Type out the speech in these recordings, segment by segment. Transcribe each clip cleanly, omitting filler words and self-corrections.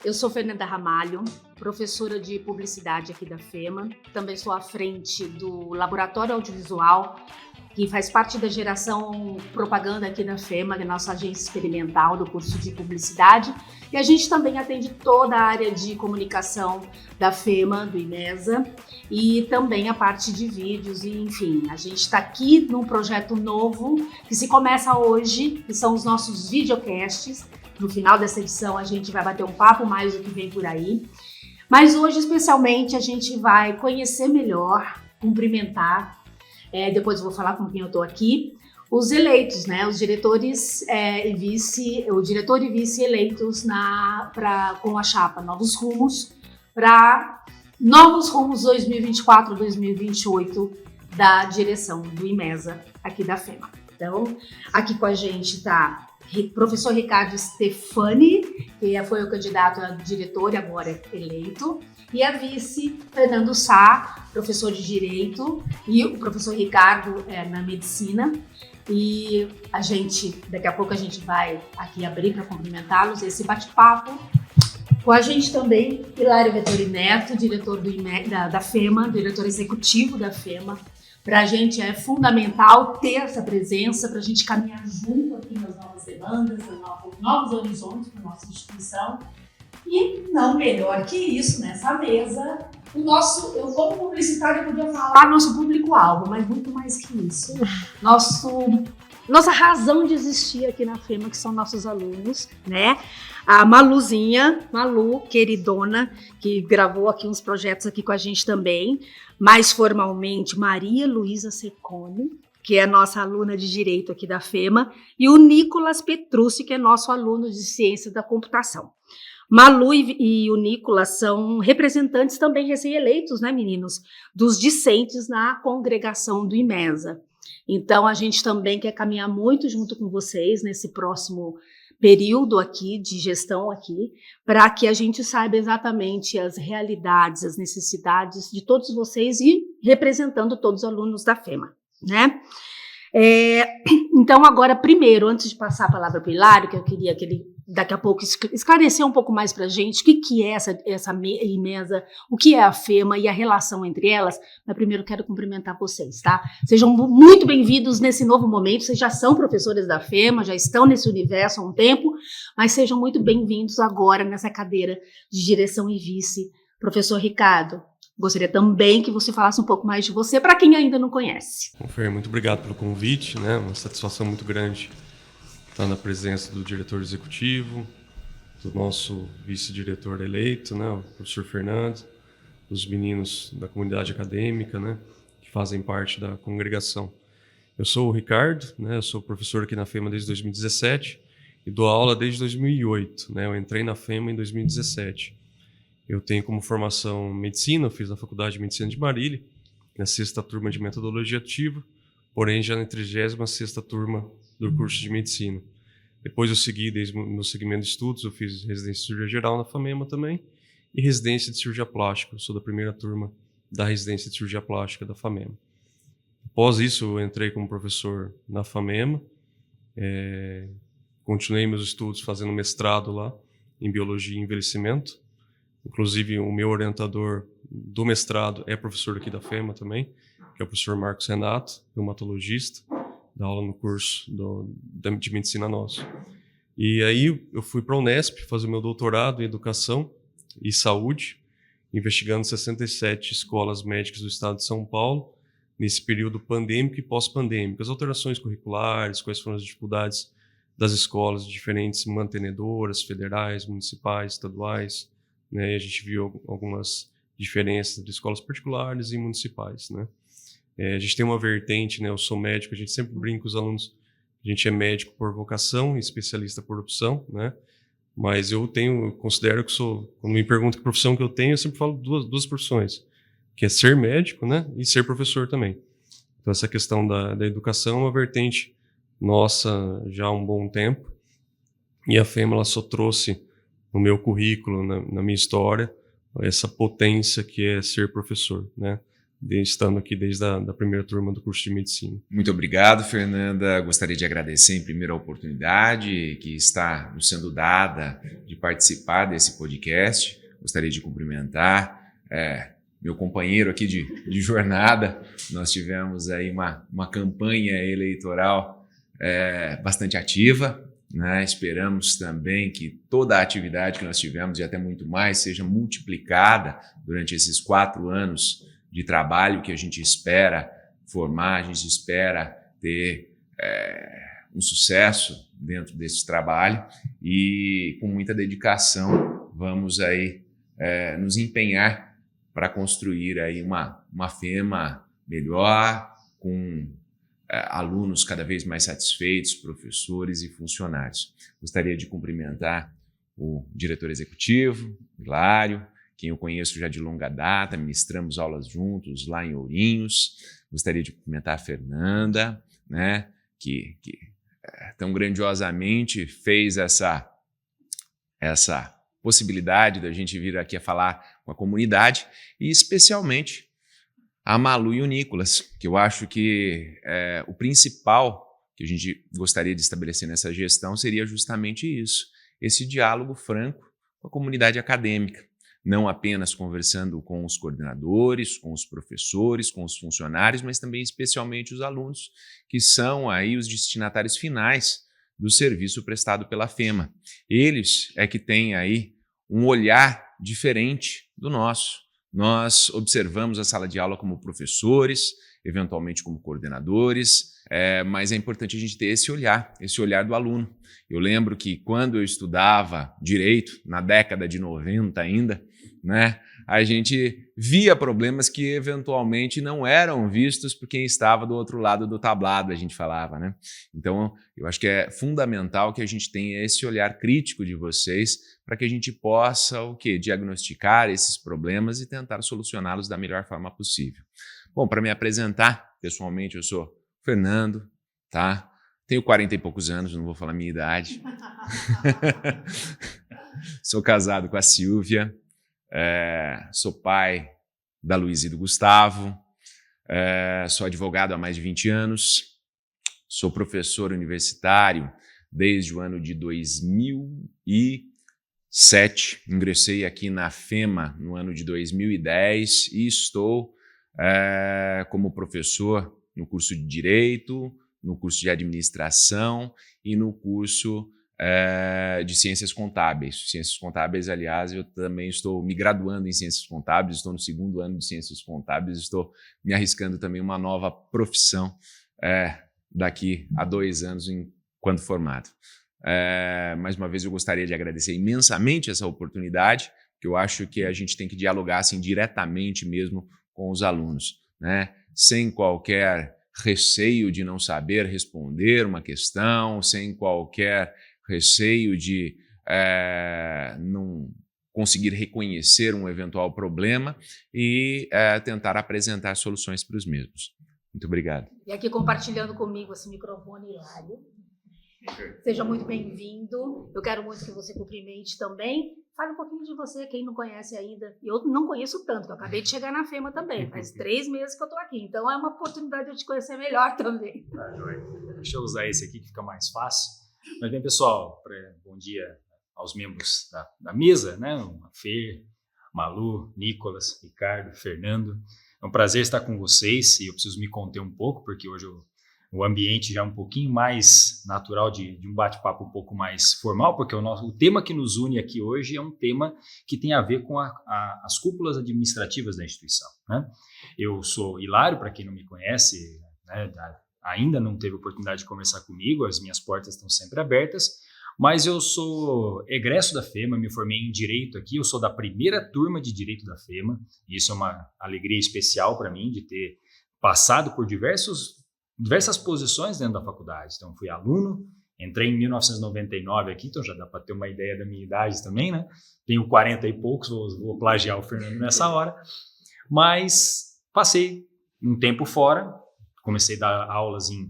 Eu sou Fernanda Ramalho, professora de publicidade aqui da FEMA. Também sou à frente do Laboratório Audiovisual, que faz parte da geração propaganda aqui da FEMA, que é a nossa agência experimental do curso de publicidade. E a gente também atende toda a área de comunicação da FEMA, do IMESA, e também a parte de vídeos, e enfim. A gente está aqui num projeto novo que se começa hoje, que são os nossos videocasts. No final dessa edição a gente vai bater um papo mais do que vem por aí. Mas hoje, especialmente, a gente vai conhecer melhor, cumprimentar, depois eu vou falar com quem eu estou aqui, os eleitos, né? Os diretores o diretor e vice eleitos com a chapa Novos Rumos, para Novos Rumos 2024-2028 da direção do IMESA aqui da FEMA. Então, aqui com a gente está professor Ricardo Stefani, que foi o candidato a diretor e agora é eleito, e a vice, Fernando Sá, professor de Direito, e o professor Ricardo na Medicina. E daqui a pouco a gente vai aqui abrir para cumprimentá-los, esse bate-papo. Com a gente também, Hilário Vettori Neto, diretor da FEMA, diretor executivo da FEMA. Para a gente é fundamental ter essa presença, para a gente caminhar junto aqui nas novas demandas, nos novos horizontes para a nossa instituição. E não melhor que isso, nessa mesa, eu como publicitária podia falar nosso público-alvo, mas muito mais que isso. Nossa razão de existir aqui na FEMA, que são nossos alunos, né? A Malu, queridona, que gravou aqui uns projetos aqui com a gente também, mais formalmente, Maria Luísa Secone, que é nossa aluna de Direito aqui da FEMA, e o Nicolas Petrucci, que é nosso aluno de Ciência da Computação. Malu e o Nicolas são representantes também recém-eleitos, né, meninos, dos discentes na congregação do IMESA. Então, a gente também quer caminhar muito junto com vocês nesse próximo período aqui, de gestão aqui, para que a gente saiba exatamente as realidades, as necessidades de todos vocês e representando todos os alunos da FEMA, né? Então, agora, primeiro, antes de passar a palavra para o Hilário, que eu queria que ele, daqui a pouco, esclarecer um pouco mais para a gente o que é essa IMESA, o que é a FEMA e a relação entre elas, mas primeiro quero cumprimentar vocês, tá? Sejam muito bem-vindos nesse novo momento, vocês já são professores da FEMA, já estão nesse universo há um tempo, mas sejam muito bem-vindos agora nessa cadeira de direção e vice. Professor Ricardo, gostaria também que você falasse um pouco mais de você, para quem ainda não conhece. Bom, Fer, muito obrigado pelo convite, né? Uma satisfação muito grande estar na presença do diretor executivo, do nosso vice-diretor eleito, né? O professor Fernando, dos meninos da comunidade acadêmica, né? Que fazem parte da congregação. Eu sou o Ricardo, né? Eu sou professor aqui na FEMA desde 2017 e dou aula desde 2008, né? Eu entrei na FEMA em 2017. Eu tenho como formação medicina, eu fiz na Faculdade de Medicina de Marília, na 6ª turma de metodologia ativa, porém já na 36ª turma do curso de medicina. Depois eu segui, desde o meu segmento de estudos, eu fiz residência de cirurgia geral na FAMEMA também, e residência de cirurgia plástica. Eu sou da primeira turma da residência de cirurgia plástica da FAMEMA. Após isso, eu entrei como professor na FAMEMA, continuei meus estudos fazendo mestrado lá em biologia e envelhecimento. Inclusive, o meu orientador do mestrado é professor aqui da FEMA também, que é o professor Marcos Renato, reumatologista, dá aula no curso de medicina nosso. E aí eu fui para a Unesp fazer meu doutorado em Educação e Saúde, investigando 67 escolas médicas do estado de São Paulo, nesse período pandêmico e pós-pandêmico, as alterações curriculares, quais foram as dificuldades das escolas de diferentes mantenedoras, federais, municipais, estaduais, né? E a gente viu algumas diferenças entre escolas particulares e municipais, né? A gente tem uma vertente, né? Eu sou médico, a gente sempre brinca com os alunos, a gente é médico por vocação e especialista por opção, né? Mas eu considero que quando me perguntam que profissão que eu tenho, eu sempre falo duas profissões, que é ser médico, né? E ser professor também. Então essa questão da educação é uma vertente nossa já há um bom tempo, e a FEMA ela só trouxe no meu currículo, na minha história, essa potência que é ser professor, né? estando aqui desde a primeira turma do curso de medicina. Muito obrigado, Fernanda. Gostaria de agradecer em primeira oportunidade que está nos sendo dada de participar desse podcast. Gostaria de cumprimentar meu companheiro aqui de jornada. Nós tivemos aí uma campanha eleitoral bastante ativa, né? Esperamos também que toda a atividade que nós tivemos e até muito mais seja multiplicada durante esses 4 anos de trabalho que a gente espera formar, a gente espera ter um sucesso dentro desse trabalho e com muita dedicação vamos aí nos empenhar para construir aí uma FEMA melhor, com alunos cada vez mais satisfeitos, professores e funcionários. Gostaria de cumprimentar o diretor executivo, Hilário, quem eu conheço já de longa data, ministramos aulas juntos lá em Ourinhos. Gostaria de cumprimentar a Fernanda, né, que tão grandiosamente fez essa possibilidade da gente vir aqui a falar com a comunidade, e especialmente a Malu e o Nicolas, que eu acho que o principal que a gente gostaria de estabelecer nessa gestão seria justamente isso, esse diálogo franco com a comunidade acadêmica. Não apenas conversando com os coordenadores, com os professores, com os funcionários, mas também especialmente os alunos, que são aí os destinatários finais do serviço prestado pela FEMA. Eles que têm aí um olhar diferente do nosso. Nós observamos a sala de aula como professores, eventualmente como coordenadores, mas é importante a gente ter esse olhar do aluno. Eu lembro que quando eu estudava Direito, na década de 90 ainda, né, a gente via problemas que eventualmente não eram vistos por quem estava do outro lado do tablado, a gente falava, né? Então, eu acho que é fundamental que a gente tenha esse olhar crítico de vocês para que a gente possa diagnosticar esses problemas e tentar solucioná-los da melhor forma possível. Bom, para me apresentar, pessoalmente, eu sou Fernando, tá? Tenho 40 e poucos anos, não vou falar a minha idade. Sou casado com a Silvia, sou pai da Luísa e do Gustavo, sou advogado há mais de 20 anos, sou professor universitário desde o ano de 2007, ingressei aqui na FEMA no ano de 2010 e estou como professor no curso de Direito, no curso de Administração e no curso de Ciências Contábeis. Ciências Contábeis, aliás, eu também estou me graduando em Ciências Contábeis, estou no 2º ano de Ciências Contábeis, estou me arriscando também uma nova profissão daqui a 2 anos, quando formado. Mais uma vez, eu gostaria de agradecer imensamente essa oportunidade, que eu acho que a gente tem que dialogar assim, diretamente mesmo com os alunos, né? Sem qualquer receio de não saber responder uma questão, sem qualquer receio de não conseguir reconhecer um eventual problema e tentar apresentar soluções para os mesmos. Muito obrigado. E aqui compartilhando comigo esse microfone, Hilário. Seja muito bem-vindo. Eu quero muito que você cumprimente também. Fale um pouquinho de você, quem não conhece ainda. Eu não conheço tanto, eu acabei de chegar na FEMA também. Faz 3 meses que eu estou aqui. Então é uma oportunidade de eu te conhecer melhor também. Tá, joia. Deixa eu usar esse aqui que fica mais fácil. Mas bem, pessoal, bom dia aos membros da mesa, né? A Fer, Malu, Nicolas, Ricardo, Fernando. É um prazer estar com vocês e eu preciso me conter um pouco, porque hoje o ambiente já é um pouquinho mais natural de um bate-papo um pouco mais formal, porque o tema que nos une aqui hoje é um tema que tem a ver com as cúpulas administrativas da instituição, né? Eu sou Hilário, para quem não me conhece, né, ainda não teve oportunidade de conversar comigo, as minhas portas estão sempre abertas, mas eu sou egresso da FEMA, me formei em Direito aqui, eu sou da primeira turma de Direito da FEMA, e isso é uma alegria especial para mim, de ter passado por diversas posições dentro da faculdade. Então, fui aluno, entrei em 1999 aqui, então já dá para ter uma ideia da minha idade também, né? Tenho 40 e poucos, vou plagiar o Fernando nessa hora, mas passei um tempo fora, comecei a dar aulas em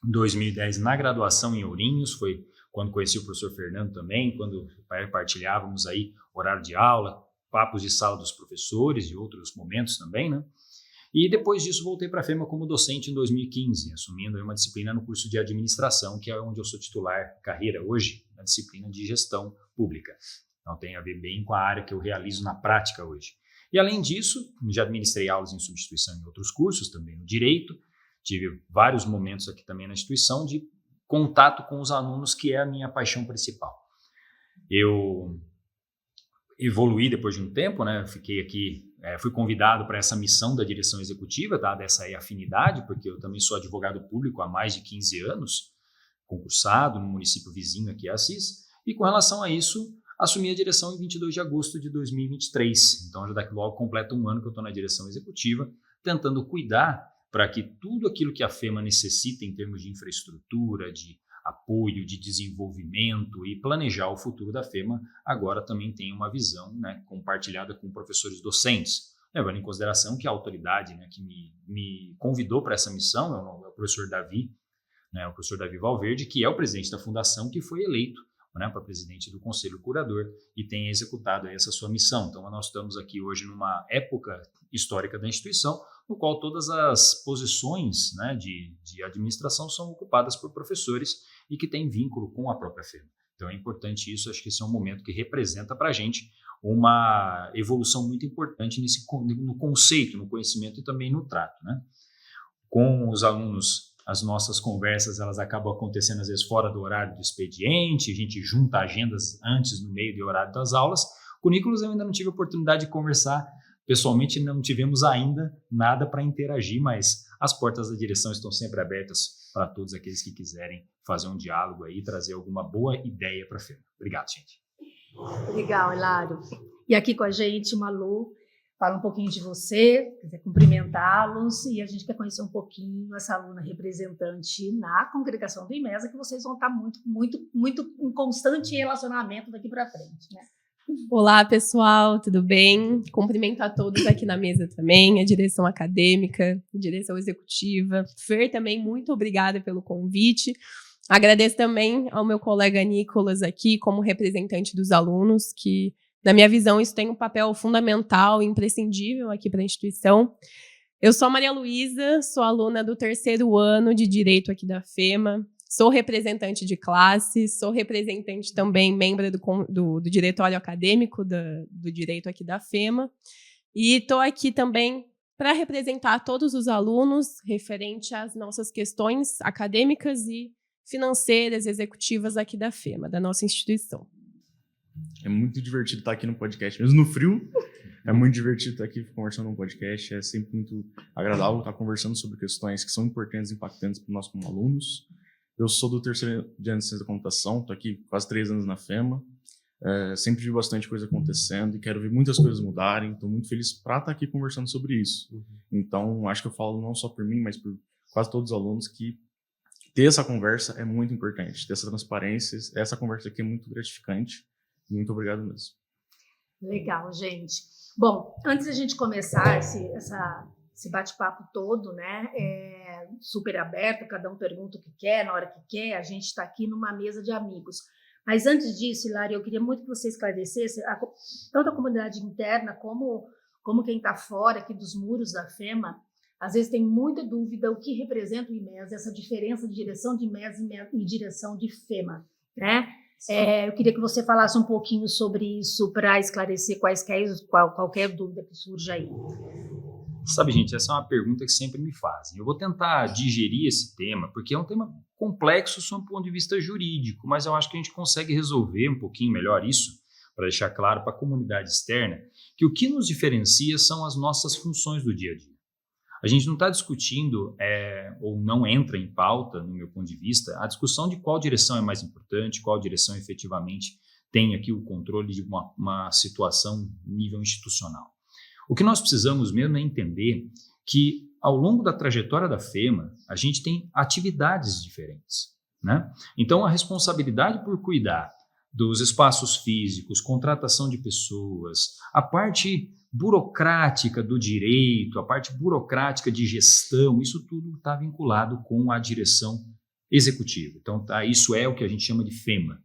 2010 na graduação em Ourinhos, foi quando conheci o professor Fernando também, quando partilhávamos aí horário de aula, papos de sala dos professores e outros momentos também, né? E depois disso voltei para a FEMA como docente em 2015, assumindo uma disciplina no curso de administração, que é onde eu sou titular carreira hoje, na disciplina de gestão pública. Então tem a ver bem com a área que eu realizo na prática hoje. E além disso, já administrei aulas em substituição em outros cursos, também no direito, tive vários momentos aqui também na instituição de contato com os alunos, que é a minha paixão principal. Eu evoluí depois de um tempo, né? Fiquei aqui, fui convidado para essa missão da direção executiva, dada essa afinidade, porque eu também sou advogado público há mais de 15 anos, concursado no município vizinho aqui, Assis, e com relação a isso, assumi a direção em 22 de agosto de 2023. Então, já daqui logo completa um ano que eu estou na direção executiva, tentando cuidar para que tudo aquilo que a FEMA necessita em termos de infraestrutura, de apoio, de desenvolvimento e planejar o futuro da FEMA, agora também tenha uma visão, né, compartilhada com professores docentes, levando em consideração que a autoridade, né, que me convidou para essa missão é o professor Davi, né, o professor Davi Valverde, que é o presidente da fundação, que foi eleito, né, para presidente do Conselho Curador e tem executado essa sua missão. Então, nós estamos aqui hoje numa época histórica da instituição, no qual todas as posições, né, de administração são ocupadas por professores e que têm vínculo com a própria FEMA. Então, é importante isso, acho que esse é um momento que representa para a gente uma evolução muito importante no conceito, no conhecimento e também no trato, né? Com os alunos, as nossas conversas, elas acabam acontecendo às vezes fora do horário do expediente, a gente junta agendas antes, no meio do horário das aulas. Com o Nicolas eu ainda não tive a oportunidade de conversar pessoalmente, não tivemos ainda nada para interagir, mas as portas da direção estão sempre abertas para todos aqueles que quiserem fazer um diálogo aí e trazer alguma boa ideia para a FEMA. Obrigado, gente. Legal, Hilário. E aqui com a gente, Malu, fala um pouquinho de você, quiser cumprimentá-los, e a gente quer conhecer um pouquinho essa aluna representante na congregação do IMESA, que vocês vão estar muito em constante relacionamento daqui para frente, né? Olá, pessoal, tudo bem? Cumprimento a todos aqui na mesa também, a direção acadêmica, a direção executiva. Fer, também, muito obrigada pelo convite. Agradeço também ao meu colega Nicolas aqui, como representante dos alunos, que, na minha visão, isso tem um papel fundamental e imprescindível aqui para a instituição. Eu sou a Maria Luísa, sou aluna do 3º ano de Direito aqui da FEMA, sou representante de classe, sou representante também, membro do diretório acadêmico do Direito aqui da FEMA, e estou aqui também para representar todos os alunos referente às nossas questões acadêmicas e financeiras, executivas aqui da FEMA, da nossa instituição. É muito divertido estar aqui no podcast, mesmo no frio. É muito divertido estar aqui conversando no podcast. É sempre muito agradável estar conversando sobre questões que são importantes e impactantes para nós como alunos. Eu sou do 3º ano de Ciência da Computação, estou aqui quase 3 anos na FEMA. Sempre vi bastante coisa acontecendo e quero ver muitas coisas mudarem. Estou muito feliz para estar aqui conversando sobre isso. Então, acho que eu falo não só por mim, mas por quase todos os alunos que ter essa conversa é muito importante, ter essa transparência. Essa conversa aqui é muito gratificante. Muito obrigado mesmo. Legal, gente. Bom, antes da gente começar esse bate-papo todo, né, super aberto, cada um pergunta o que quer, na hora que quer, a gente está aqui numa mesa de amigos. Mas antes disso, Hilário, eu queria muito que você esclarecesse, tanto a comunidade interna como quem está fora aqui dos muros da FEMA, às vezes tem muita dúvida o que representa o IMESA, essa diferença de direção de IMESA e direção de FEMA, né? Eu queria que você falasse um pouquinho sobre isso para esclarecer qualquer dúvida que surja aí. Sabe, gente, essa é uma pergunta que sempre me fazem. Eu vou tentar digerir esse tema, porque é um tema complexo sob um ponto de vista jurídico, mas eu acho que a gente consegue resolver um pouquinho melhor isso, para deixar claro para a comunidade externa, que o que nos diferencia são as nossas funções do dia a dia. A gente não está discutindo, ou não entra em pauta, no meu ponto de vista, a discussão de qual direção é mais importante, qual direção efetivamente tem aqui o controle de uma situação nível institucional. O que nós precisamos mesmo é entender que, ao longo da trajetória da FEMA, a gente tem atividades diferentes, né? Então, a responsabilidade por cuidar dos espaços físicos, contratação de pessoas, a parte burocrática do direito, a parte burocrática de gestão, isso tudo está vinculado com a direção executiva. Então, isso é o que a gente chama de FEMA.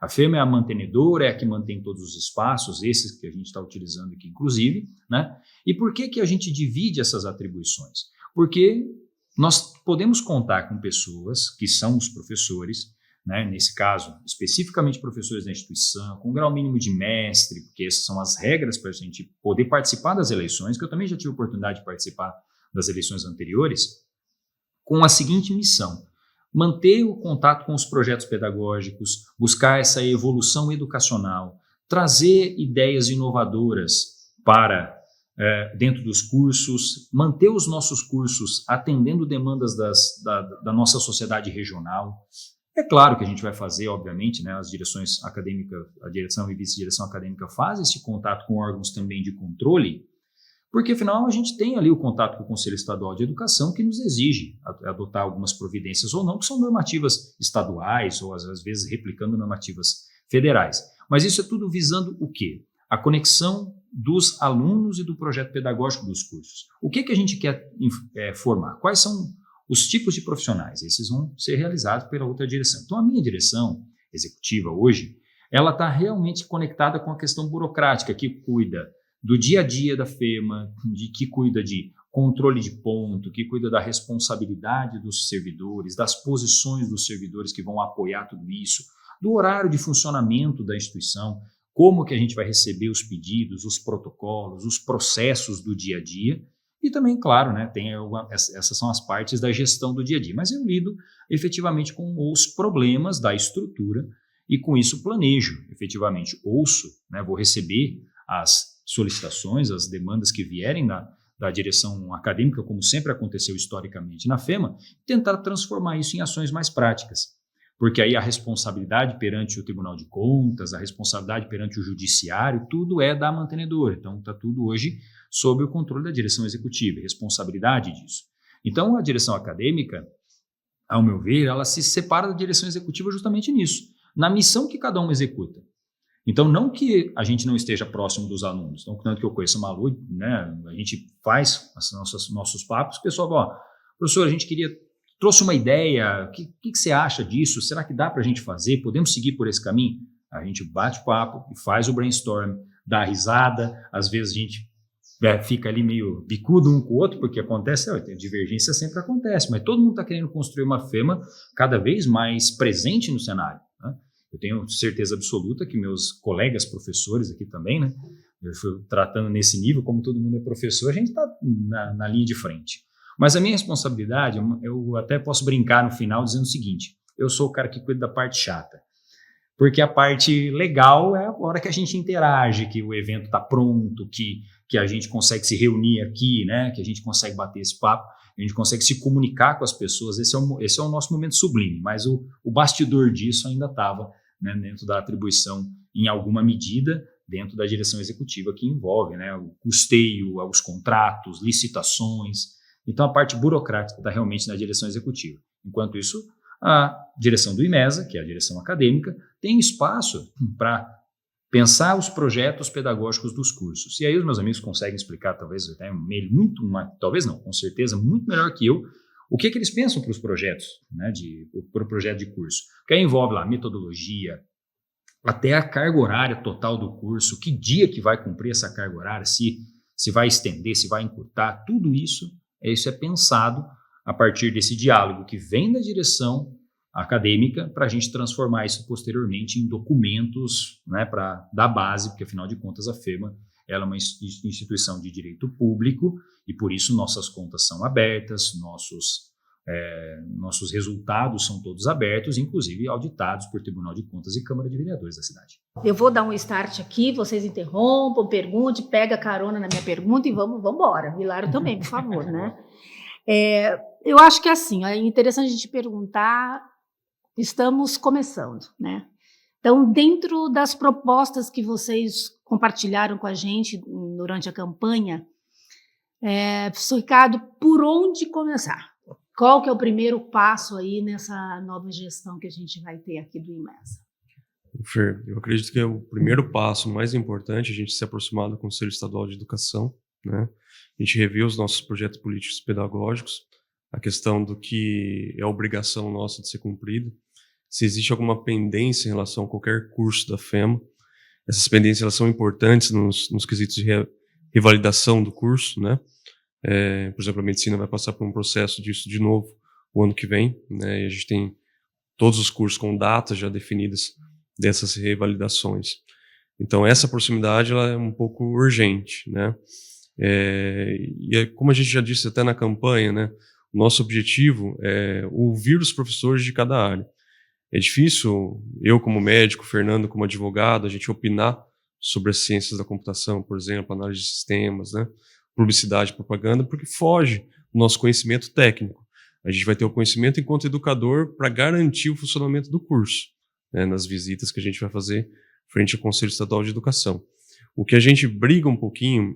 A FEMA é a mantenedora, é a que mantém todos os espaços, esses que a gente está utilizando aqui, inclusive, né? E por que a gente divide essas atribuições? Porque nós podemos contar com pessoas que são os professores, né? Nesse caso, especificamente professores da instituição, com grau mínimo de mestre, porque essas são as regras para a gente poder participar das eleições, que eu também já tive a oportunidade de participar das eleições anteriores, com a seguinte missão: manter o contato com os projetos pedagógicos, buscar essa evolução educacional, trazer ideias inovadoras para dentro dos cursos, manter os nossos cursos atendendo demandas da nossa sociedade regional. É claro que a gente vai fazer, obviamente, né, as direções acadêmicas, a direção e vice-direção acadêmica fazem esse contato com órgãos também de controle, porque, afinal, a gente tem ali o contato com o Conselho Estadual de Educação, que nos exige adotar algumas providências ou não, que são normativas estaduais ou, às vezes, replicando normativas federais. Mas isso é tudo visando o quê? A conexão dos alunos e do projeto pedagógico dos cursos. O que a gente quer formar? Quais são os tipos de profissionais? Esses vão ser realizados pela outra direção. Então, a minha direção executiva hoje, ela está realmente conectada com a questão burocrática, que cuida do dia a dia da FEMA, que cuida de controle de ponto, que cuida da responsabilidade dos servidores, das posições dos servidores que vão apoiar tudo isso, do horário de funcionamento da instituição, como que a gente vai receber os pedidos, os protocolos, os processos do dia a dia. E também, claro, né, essas são as partes da gestão do dia a dia. Mas eu lido efetivamente com os problemas da estrutura e com isso planejo efetivamente. Ouço, né, vou receber as solicitações, as demandas que vierem da direção acadêmica, como sempre aconteceu historicamente na FEMA, tentar transformar isso em ações mais práticas. Porque aí a responsabilidade perante o Tribunal de Contas, a responsabilidade perante o Judiciário, tudo é da mantenedora. Então, está tudo hoje sob o controle da direção executiva, responsabilidade disso. Então, a direção acadêmica, ao meu ver, ela se separa da direção executiva justamente nisso, na missão que cada um executa. Então, não que a gente não esteja próximo dos alunos, então, tanto que eu conheço a Malu, né, a gente faz nossos papos, o pessoal fala, professor, a gente trouxe uma ideia, o que você acha disso? Será que dá para a gente fazer? Podemos seguir por esse caminho? A gente bate o papo e faz o brainstorm, dá risada, às vezes a gente fica ali meio bicudo um com o outro, porque acontece, a divergência sempre acontece, mas todo mundo está querendo construir uma FEMA cada vez mais presente no cenário, né? Eu tenho certeza absoluta que meus colegas professores aqui também, né? Eu fui tratando nesse nível, como todo mundo é professor, a gente está na linha de frente. Mas a minha responsabilidade, eu até posso brincar no final dizendo o seguinte: eu sou o cara que cuida da parte chata. Porque a parte legal é a hora que a gente interage, que o evento está pronto, que a gente consegue se reunir aqui, né? Que a gente consegue bater esse papo, a gente consegue se comunicar com as pessoas. Esse é o nosso momento sublime, mas o bastidor disso ainda estava, né, dentro da atribuição, em alguma medida, dentro da direção executiva, que envolve, né, o custeio, os contratos, licitações. Então, a parte burocrática está realmente na direção executiva. Enquanto isso, a direção do IMESA, que é a direção acadêmica, tem espaço para pensar os projetos pedagógicos dos cursos. E aí os meus amigos conseguem explicar, talvez até talvez não, com certeza, muito melhor que eu, o que eles pensam para os projetos, né, para o projeto de curso. Que aí envolve lá metodologia, até a carga horária total do curso, que dia que vai cumprir essa carga horária, se vai estender, se vai encurtar, tudo isso é pensado a partir desse diálogo que vem da direção acadêmica para a gente transformar isso posteriormente em documentos, né, para dar base, porque afinal de contas a FEMA ela é uma instituição de direito público e por isso nossas contas são abertas, nossos resultados são todos abertos, inclusive auditados por Tribunal de Contas e Câmara de Vereadores da cidade. Eu vou dar um start aqui, vocês interrompam, perguntem, pega carona na minha pergunta e vamos embora. Hilário também, por favor, né? Eu acho que assim, é interessante a gente perguntar, estamos começando, né? Então, dentro das propostas que vocês compartilharam com a gente durante a campanha, professor Ricardo, por onde começar? Qual que é o primeiro passo aí nessa nova gestão que a gente vai ter aqui do IMESA? Fer, eu acredito que é o primeiro passo mais importante, a gente se aproximar do Conselho Estadual de Educação, né? A gente rever os nossos projetos políticos pedagógicos, a questão do que é obrigação nossa de ser cumprida. se existe alguma pendência em relação a qualquer curso da FEMA. Essas pendências elas são importantes nos quesitos de revalidação do curso, né? Por exemplo, a medicina vai passar por um processo disso de novo o ano que vem, né? E a gente tem todos os cursos com datas já definidas dessas revalidações. Então, essa proximidade ela é um pouco urgente, né? Como a gente já disse até na campanha, né? O nosso objetivo é ouvir os professores de cada área. É difícil, eu como médico, Fernando como advogado, a gente opinar sobre as ciências da computação, por exemplo, análise de sistemas, né? Publicidade e propaganda, porque foge do nosso conhecimento técnico. A gente vai ter o conhecimento enquanto educador para garantir o funcionamento do curso, né? Nas visitas que a gente vai fazer frente ao Conselho Estadual de Educação. O que a gente briga um pouquinho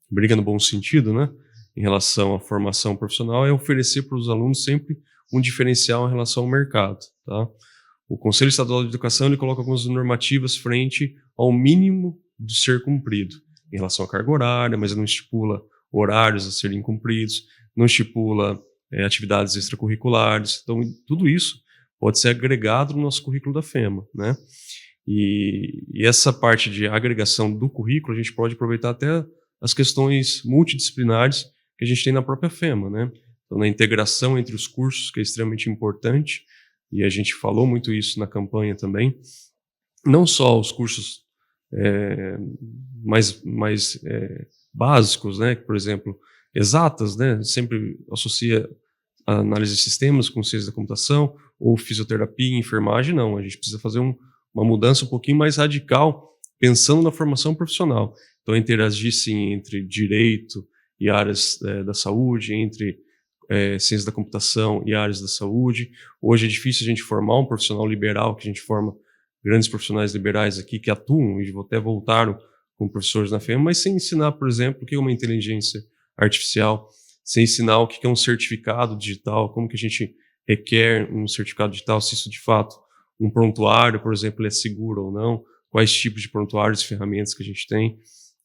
briga no bom sentido, né? Em relação à formação profissional, é oferecer para os alunos sempre um diferencial em relação ao mercado, tá? O Conselho Estadual de Educação ele coloca algumas normativas frente ao mínimo de ser cumprido em relação à carga horária, mas não estipula horários a serem cumpridos, não estipula atividades extracurriculares. Então, tudo isso pode ser agregado no nosso currículo da FEMA, né? E essa parte de agregação do currículo, a gente pode aproveitar até as questões multidisciplinares que a gente tem na própria FEMA, né? Então, na integração entre os cursos, que é extremamente importante, e a gente falou muito isso na campanha também, não só os cursos mais básicos, né? Por exemplo, exatas, né? Sempre associa a análise de sistemas com ciência da computação, ou fisioterapia, enfermagem, não. A gente precisa fazer uma mudança um pouquinho mais radical, pensando na formação profissional. Então, interagir, sim, entre direito e áreas da saúde, entre ciência da computação e áreas da saúde. Hoje é difícil a gente formar um profissional liberal, que a gente forma grandes profissionais liberais aqui que atuam, e até voltaram como professores na FEMA, mas sem ensinar, por exemplo, o que é uma inteligência artificial, sem ensinar o que é um certificado digital, como que a gente requer um certificado digital, se isso de fato, um prontuário, por exemplo, é seguro ou não, quais tipos de prontuários e ferramentas que a gente tem.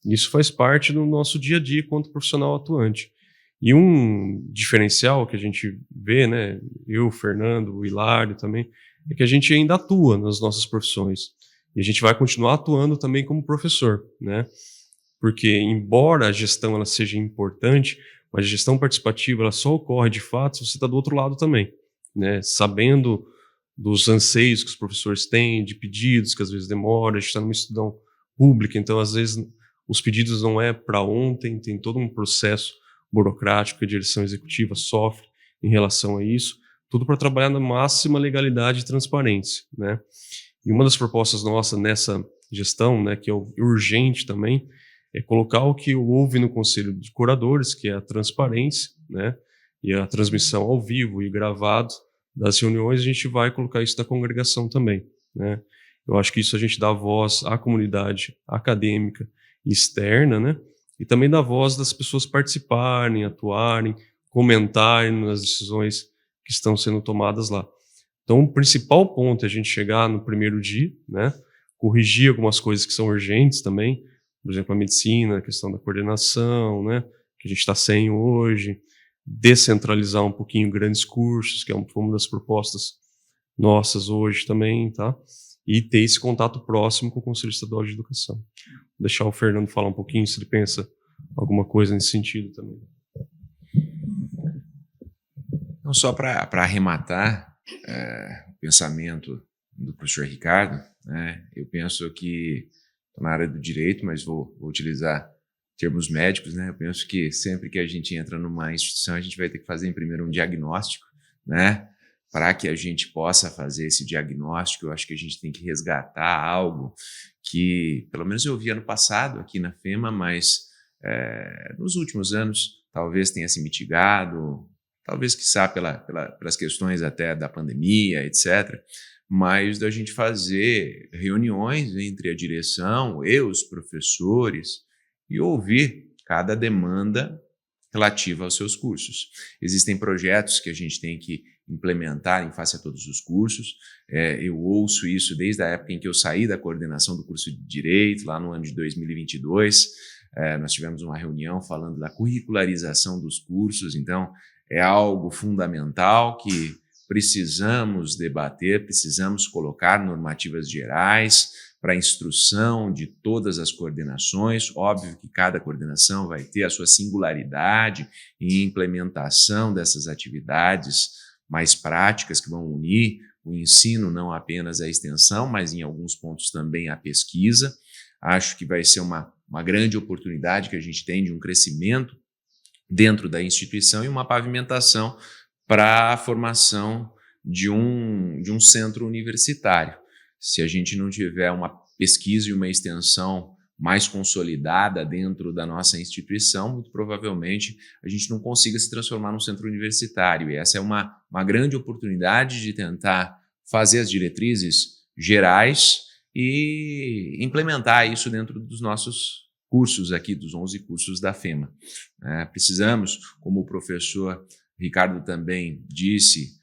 Isso faz parte do nosso dia a dia quanto profissional atuante. E um diferencial que a gente vê, né, eu, o Fernando, o Hilário também, é que a gente ainda atua nas nossas profissões. E a gente vai continuar atuando também como professor, né? Porque, embora a gestão ela seja importante, mas a gestão participativa ela só ocorre de fato se você está do outro lado também, né? Sabendo dos anseios que os professores têm, de pedidos que às vezes demoram, a gente está numa instituição pública, então às vezes os pedidos não é para ontem, tem todo um processo burocrático que a direção executiva sofre em relação a isso, tudo para trabalhar na máxima legalidade e transparência, né? E uma das propostas nossas nessa gestão, né, que é urgente também, é colocar o que houve no Conselho de Curadores, que é a transparência, né, e a transmissão ao vivo e gravado das reuniões, a gente vai colocar isso na congregação também, né? Eu acho que isso a gente dá voz à comunidade acadêmica e externa, né? E também dá voz das pessoas participarem, atuarem, comentarem nas decisões que estão sendo tomadas lá. Então, o principal ponto é a gente chegar no primeiro dia, né? Corrigir algumas coisas que são urgentes também, por exemplo, a medicina, a questão da coordenação, né? Que a gente está sem hoje, descentralizar um pouquinho grandes cursos, que é uma das propostas nossas hoje também, tá? E ter esse contato próximo com o Conselho Estadual de Educação. Vou deixar o Fernando falar um pouquinho, se ele pensa alguma coisa nesse sentido também. Não só para arrematar o pensamento do professor Ricardo, né? Eu penso que estou na área do direito, mas vou utilizar termos médicos, né? Eu penso que sempre que a gente entra numa instituição, a gente vai ter que fazer primeiro um diagnóstico, né? Para que a gente possa fazer esse diagnóstico, eu acho que a gente tem que resgatar algo que, pelo menos eu vi ano passado aqui na FEMA, mas nos últimos anos talvez tenha se mitigado, talvez quiçá pelas questões até da pandemia, etc., mas da gente fazer reuniões entre a direção e os professores e ouvir cada demanda relativa aos seus cursos. Existem projetos que a gente tem que implementar em face a todos os cursos. Eu ouço isso desde a época em que eu saí da coordenação do curso de Direito, lá no ano de 2022. Nós tivemos uma reunião falando da curricularização dos cursos, então é algo fundamental que precisamos debater, precisamos colocar normativas gerais para a instrução de todas as coordenações. Óbvio que cada coordenação vai ter a sua singularidade e implementação dessas atividades mais práticas que vão unir o ensino, não apenas a extensão, mas em alguns pontos também a pesquisa. Acho que vai ser uma grande oportunidade que a gente tem de um crescimento dentro da instituição e uma pavimentação para a formação de um centro universitário. Se a gente não tiver uma pesquisa e uma extensão mais consolidada dentro da nossa instituição, muito provavelmente a gente não consiga se transformar num centro universitário. E essa é uma grande oportunidade de tentar fazer as diretrizes gerais e implementar isso dentro dos nossos cursos aqui, dos 11 cursos da FEMA. Precisamos, como o professor Ricardo também disse,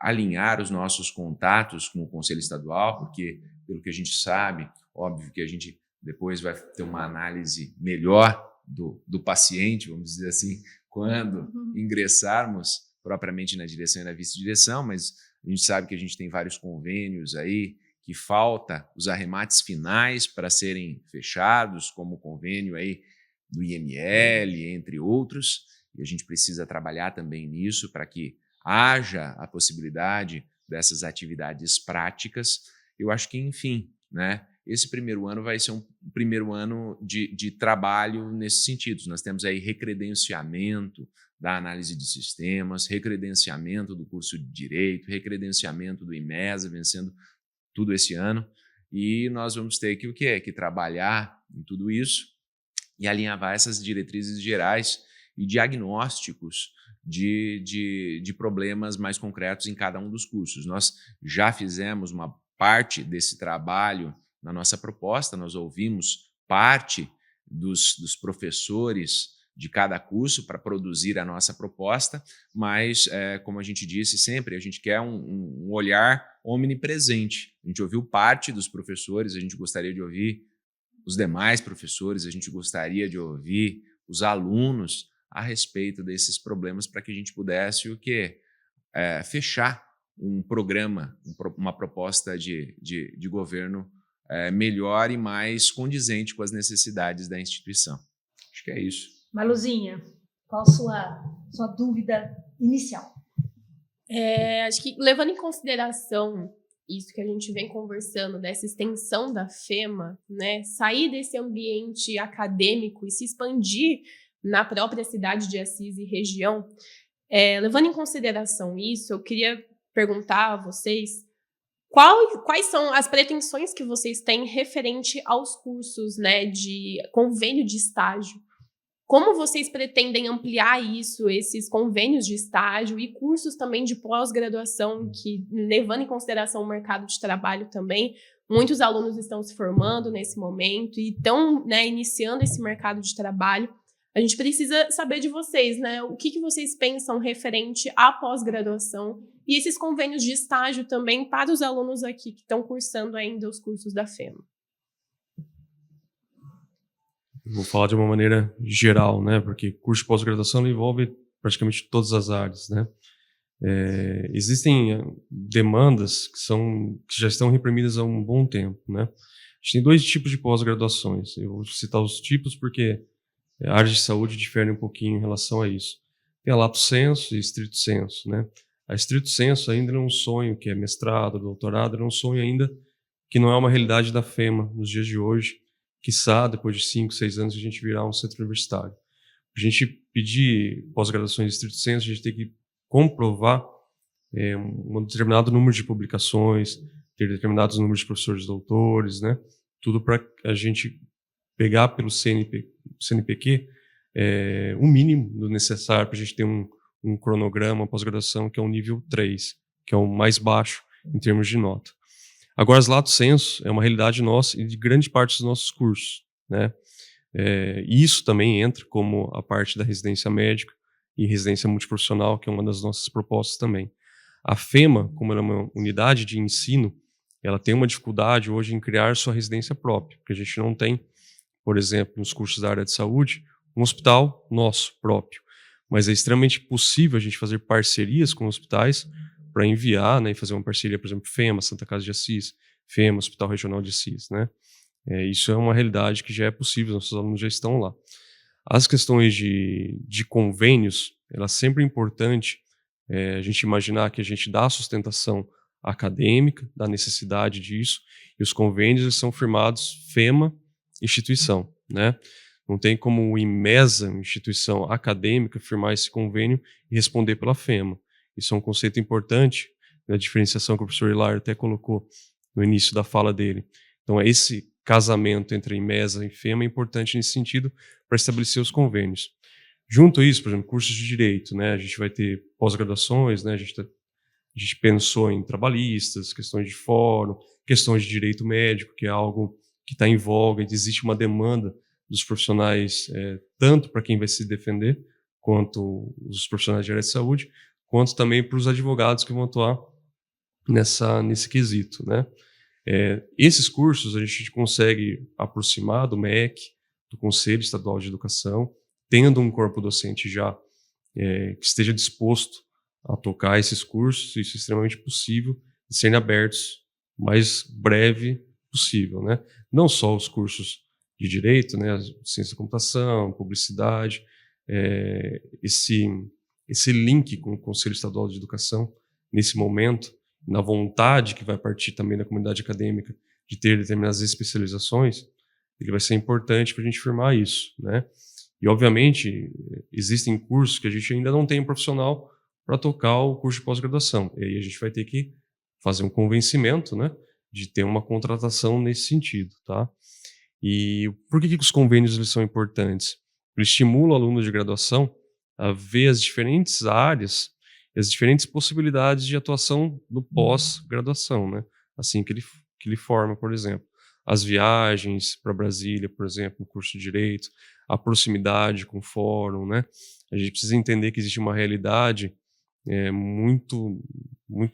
alinhar os nossos contatos com o Conselho Estadual, porque, pelo que a gente sabe, óbvio que a gente depois vai ter uma análise melhor do paciente, vamos dizer assim, quando ingressarmos propriamente na direção e na vice-direção, mas a gente sabe que a gente tem vários convênios aí, que falta os arremates finais para serem fechados, como o convênio aí do IML, entre outros, e a gente precisa trabalhar também nisso para que haja a possibilidade dessas atividades práticas. Eu acho que, enfim, né, esse primeiro ano vai ser um primeiro ano de trabalho nesses sentidos. Nós temos aí recredenciamento da análise de sistemas, recredenciamento do curso de Direito, recredenciamento do IMESA, vencendo tudo esse ano, e nós vamos ter que o quê? Que trabalhar em tudo isso e alinhavar essas diretrizes gerais e diagnósticos de problemas mais concretos em cada um dos cursos. Nós já fizemos uma parte desse trabalho na nossa proposta, nós ouvimos parte dos professores de cada curso para produzir a nossa proposta, mas, como a gente disse sempre, a gente quer um olhar omnipresente. A gente ouviu parte dos professores, a gente gostaria de ouvir os demais professores, a gente gostaria de ouvir os alunos a respeito desses problemas para que a gente pudesse o quê? Fechar um programa, uma proposta de governo melhor e mais condizente com as necessidades da instituição. Acho que é isso. Maluzinha, qual a sua dúvida inicial? Acho que, levando em consideração isso que a gente vem conversando, dessa extensão da FEMA, né, sair desse ambiente acadêmico e se expandir na própria cidade de Assis e região, levando em consideração isso, eu queria perguntar a vocês quais são as pretensões que vocês têm referente aos cursos, né, de convênio de estágio. Como vocês pretendem ampliar isso, esses convênios de estágio e cursos também de pós-graduação, que, levando em consideração o mercado de trabalho também, muitos alunos estão se formando nesse momento e estão, né, iniciando esse mercado de trabalho. A gente precisa saber de vocês, né, o que vocês pensam referente à pós-graduação e esses convênios de estágio também para os alunos aqui que estão cursando ainda os cursos da FEMA. Vou falar de uma maneira geral, né? Porque curso de pós-graduação envolve praticamente todas as áreas, né? Existem demandas que já estão reprimidas há um bom tempo, né? A gente tem 2 tipos de pós-graduações. Eu vou citar os tipos porque a área de saúde difere um pouquinho em relação a isso. Tem a lato sensu e stricto sensu, né? A stricto sensu ainda é um sonho, que é mestrado, doutorado, é um sonho ainda que não é uma realidade da FEMA nos dias de hoje. Quiçá, depois de 5, 6 anos, a gente virar um centro universitário. A gente pedir pós-graduação em stricto sensu, a gente tem que comprovar um determinado número de publicações, ter determinados números de professores doutores, né? Tudo para a gente pegar pelo CNPq o mínimo do necessário para a gente ter um cronograma, uma pós-graduação que é um nível 3, que é o mais baixo em termos de nota. Agora, as lato sensu é uma realidade nossa e de grande parte dos nossos cursos, né? E isso também entra como a parte da residência médica e residência multiprofissional, que é uma das nossas propostas também. A FEMA, como ela é uma unidade de ensino, ela tem uma dificuldade hoje em criar sua residência própria, porque a gente não tem, por exemplo, nos cursos da área de saúde, um hospital nosso próprio. mas é extremamente possível a gente fazer parcerias com hospitais para enviar, né, e fazer uma parceria, por exemplo, FEMA, Santa Casa de Assis, FEMA, Hospital Regional de Assis, né? Isso é uma realidade que já é possível, nossos alunos já estão lá. As questões de convênios, ela sempre é importante a gente imaginar que a gente dá sustentação acadêmica, da necessidade disso, e os convênios são firmados FEMA, instituição, né? Não tem como o IMESA, instituição acadêmica, firmar esse convênio e responder pela FEMA. Isso é um conceito importante, né, a diferenciação que o professor Hilário até colocou no início da fala dele. Então, esse casamento entre IMESA e FEMA é importante nesse sentido para estabelecer os convênios. Junto a isso, por exemplo, cursos de direito, né, a gente vai ter pós-graduações, né, a gente pensou em trabalhistas, questões de fórum, questões de direito médico, que é algo que está em voga, e existe uma demanda dos profissionais, tanto para quem vai se defender, quanto os profissionais de área de saúde, quanto também para os advogados que vão atuar nesse quesito, né? Esses cursos a gente consegue aproximar do MEC, do Conselho Estadual de Educação, tendo um corpo docente já que esteja disposto a tocar esses cursos. Isso é extremamente possível de serem abertos o mais breve possível, né? Não só os cursos de direito, né, ciência da computação, publicidade, esse link com o Conselho Estadual de Educação, nesse momento, na vontade que vai partir também da comunidade acadêmica de ter determinadas especializações, ele vai ser importante para a gente firmar isso, né? E, obviamente, existem cursos que a gente ainda não tem um profissional para tocar o curso de pós-graduação. E aí a gente vai ter que fazer um convencimento, né, de ter uma contratação nesse sentido, tá? E por que os convênios eles são importantes? Eles estimulam alunos de graduação a ver as diferentes áreas, as diferentes possibilidades de atuação do pós-graduação, né? Assim que ele forma, por exemplo. As viagens para Brasília, por exemplo, no curso de Direito, a proximidade com o fórum, né? A gente precisa entender que existe uma realidade muito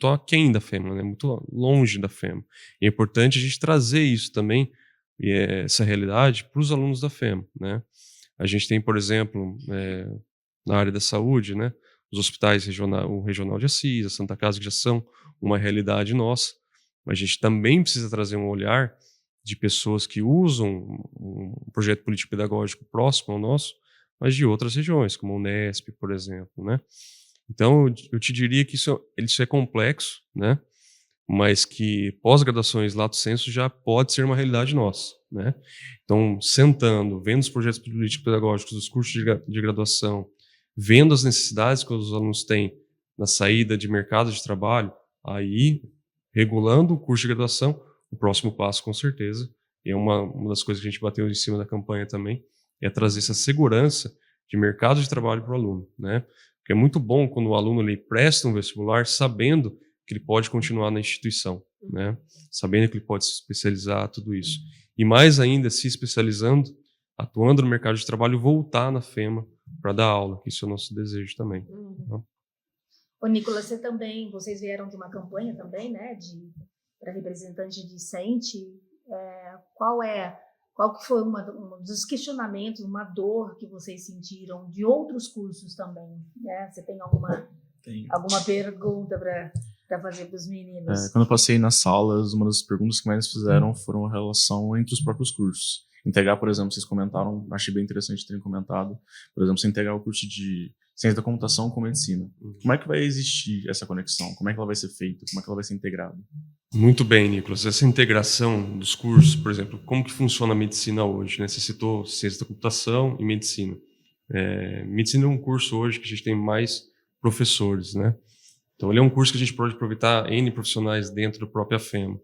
aquém da FEMA, né? Muito longe da FEMA. E é importante a gente trazer isso também, essa realidade, para os alunos da FEMA, né? A gente tem, por exemplo, na área da saúde, né, os hospitais o Regional de Assis, a Santa Casa, que já são uma realidade nossa, mas a gente também precisa trazer um olhar de pessoas que usam um projeto político-pedagógico próximo ao nosso, mas de outras regiões, como o Unesp, por exemplo, né? Então, eu te diria que isso é complexo, né? Mas que pós-graduações lato sensu já pode ser uma realidade nossa, né? Então, sentando, vendo os projetos político-pedagógicos dos cursos de graduação, vendo as necessidades que os alunos têm na saída de mercado de trabalho, aí, regulando o curso de graduação, o próximo passo, com certeza, e é uma das coisas que a gente bateu em cima da campanha também, é trazer essa segurança de mercado de trabalho para o aluno, né? Porque é muito bom quando o aluno ele presta um vestibular sabendo que ele pode continuar na instituição, né? Sabendo que ele pode se especializar, tudo isso. E mais ainda, se especializando, atuando no mercado de trabalho, voltar na FEMA para dar aula, que isso é o nosso desejo também. Tá? Ô, Nicolas, vocês vieram de uma campanha também, né, para representante discente. Qual que foi um dos questionamentos, uma dor que vocês sentiram de outros cursos também, né? Você tem alguma pergunta para fazer para os meninos? Quando eu passei nas salas, uma das perguntas que mais fizeram foram a relação entre os próprios cursos. Integrar, por exemplo, vocês comentaram, achei bem interessante terem comentado, por exemplo, você integrar o curso de ciência da computação com medicina. Como é que vai existir essa conexão? Como é que ela vai ser feita? Como é que ela vai ser integrada? Muito bem, Nicolas. Essa integração dos cursos, por exemplo, como que funciona a medicina hoje, né? Você citou ciência da computação e medicina. Medicina é um curso hoje que a gente tem mais professores, né? Então, ele é um curso que a gente pode aproveitar N profissionais dentro da própria FEMA.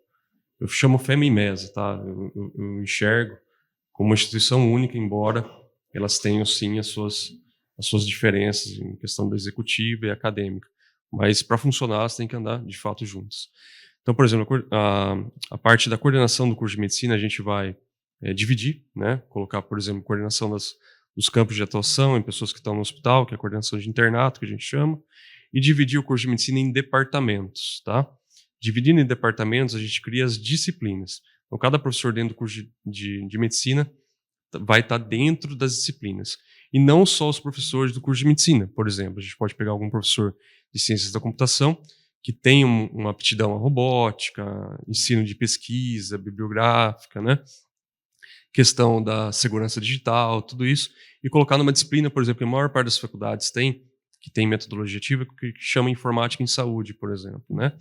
Eu chamo FEMA e MESA, tá? Eu enxergo como uma instituição única, embora elas tenham, sim, as suas diferenças em questão da executiva e acadêmica. Mas, para funcionar, elas têm que andar, de fato, juntas. Então, por exemplo, a parte da coordenação do curso de medicina, a gente vai dividir, né? Colocar, por exemplo, coordenação dos campos de atuação em pessoas que estão no hospital, que é a coordenação de internato, que a gente chama, e dividir o curso de medicina em departamentos, tá? Dividindo em departamentos, a gente cria as disciplinas. Então, cada professor dentro do curso de medicina vai estar dentro das disciplinas. E não só os professores do curso de medicina, por exemplo. A gente pode pegar algum professor de ciências da computação que tem uma aptidão à robótica, ensino de pesquisa, bibliográfica, né? Questão da segurança digital, tudo isso, e colocar numa disciplina, por exemplo, que a maior parte das faculdades tem, que tem metodologia ativa, que chama informática em saúde, por exemplo, né?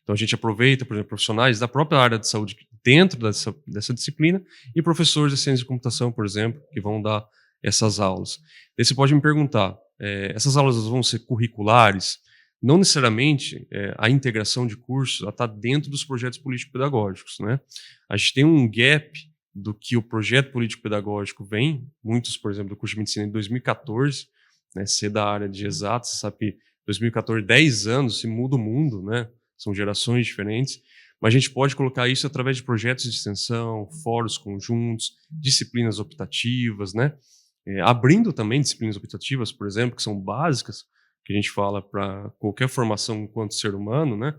Então a gente aproveita, por exemplo, profissionais da própria área de saúde dentro dessa disciplina e professores de ciência de computação, por exemplo, que vão dar essas aulas. Aí você pode me perguntar, essas aulas vão ser curriculares? Não necessariamente a integração de cursos está dentro dos projetos político-pedagógicos, né? A gente tem um gap do que o projeto político-pedagógico vem, muitos, por exemplo, do curso de medicina em 2014, né, ser da área de exatas, você sabe que 2014, 10 anos, se muda o mundo, né? São gerações diferentes, mas a gente pode colocar isso através de projetos de extensão, fóruns conjuntos, disciplinas optativas, né? Abrindo também disciplinas optativas, por exemplo, que são básicas, que a gente fala para qualquer formação enquanto ser humano, né?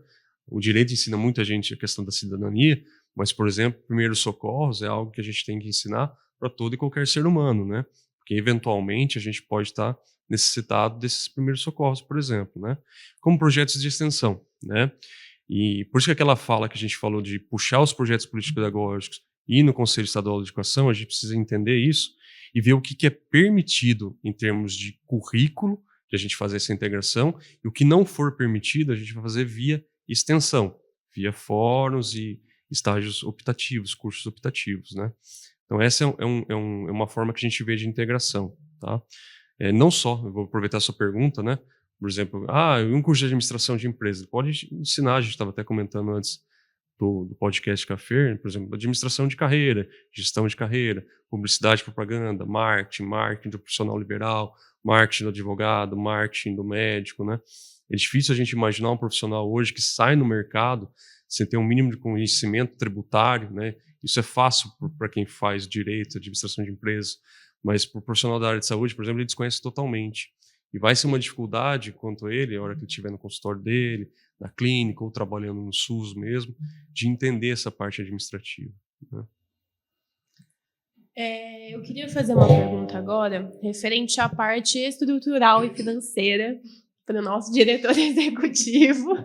O direito ensina muita gente a questão da cidadania, mas, por exemplo, primeiros socorros é algo que a gente tem que ensinar para todo e qualquer ser humano, né? Porque, eventualmente, a gente pode estar necessitado desses primeiros socorros, por exemplo, né? Como projetos de extensão, né? E por isso que aquela fala que a gente falou de puxar os projetos político-pedagógicos e ir no Conselho Estadual de Educação, a gente precisa entender isso e ver o que é permitido em termos de currículo, de a gente fazer essa integração, e o que não for permitido, a gente vai fazer via extensão, via fóruns e estágios optativos, cursos optativos, né? Então essa é uma forma que a gente vê de integração, tá? Não só, eu vou aproveitar a sua pergunta, né? Por exemplo, um curso de administração de empresas, pode ensinar, a gente estava até comentando antes do podcast Café, por exemplo, administração de carreira, gestão de carreira, publicidade e propaganda, marketing do profissional liberal, marketing do advogado, marketing do médico, né? É difícil a gente imaginar um profissional hoje que sai no mercado sem ter um mínimo de conhecimento tributário, né? Isso é fácil para quem faz direito, administração de empresas, mas para o profissional da área de saúde, por exemplo, ele desconhece totalmente. E vai ser uma dificuldade quanto ele, a hora que ele estiver no consultório dele, na clínica ou trabalhando no SUS mesmo, de entender essa parte administrativa, né? Eu queria fazer uma pergunta agora, referente à parte estrutural e financeira, para o nosso diretor executivo.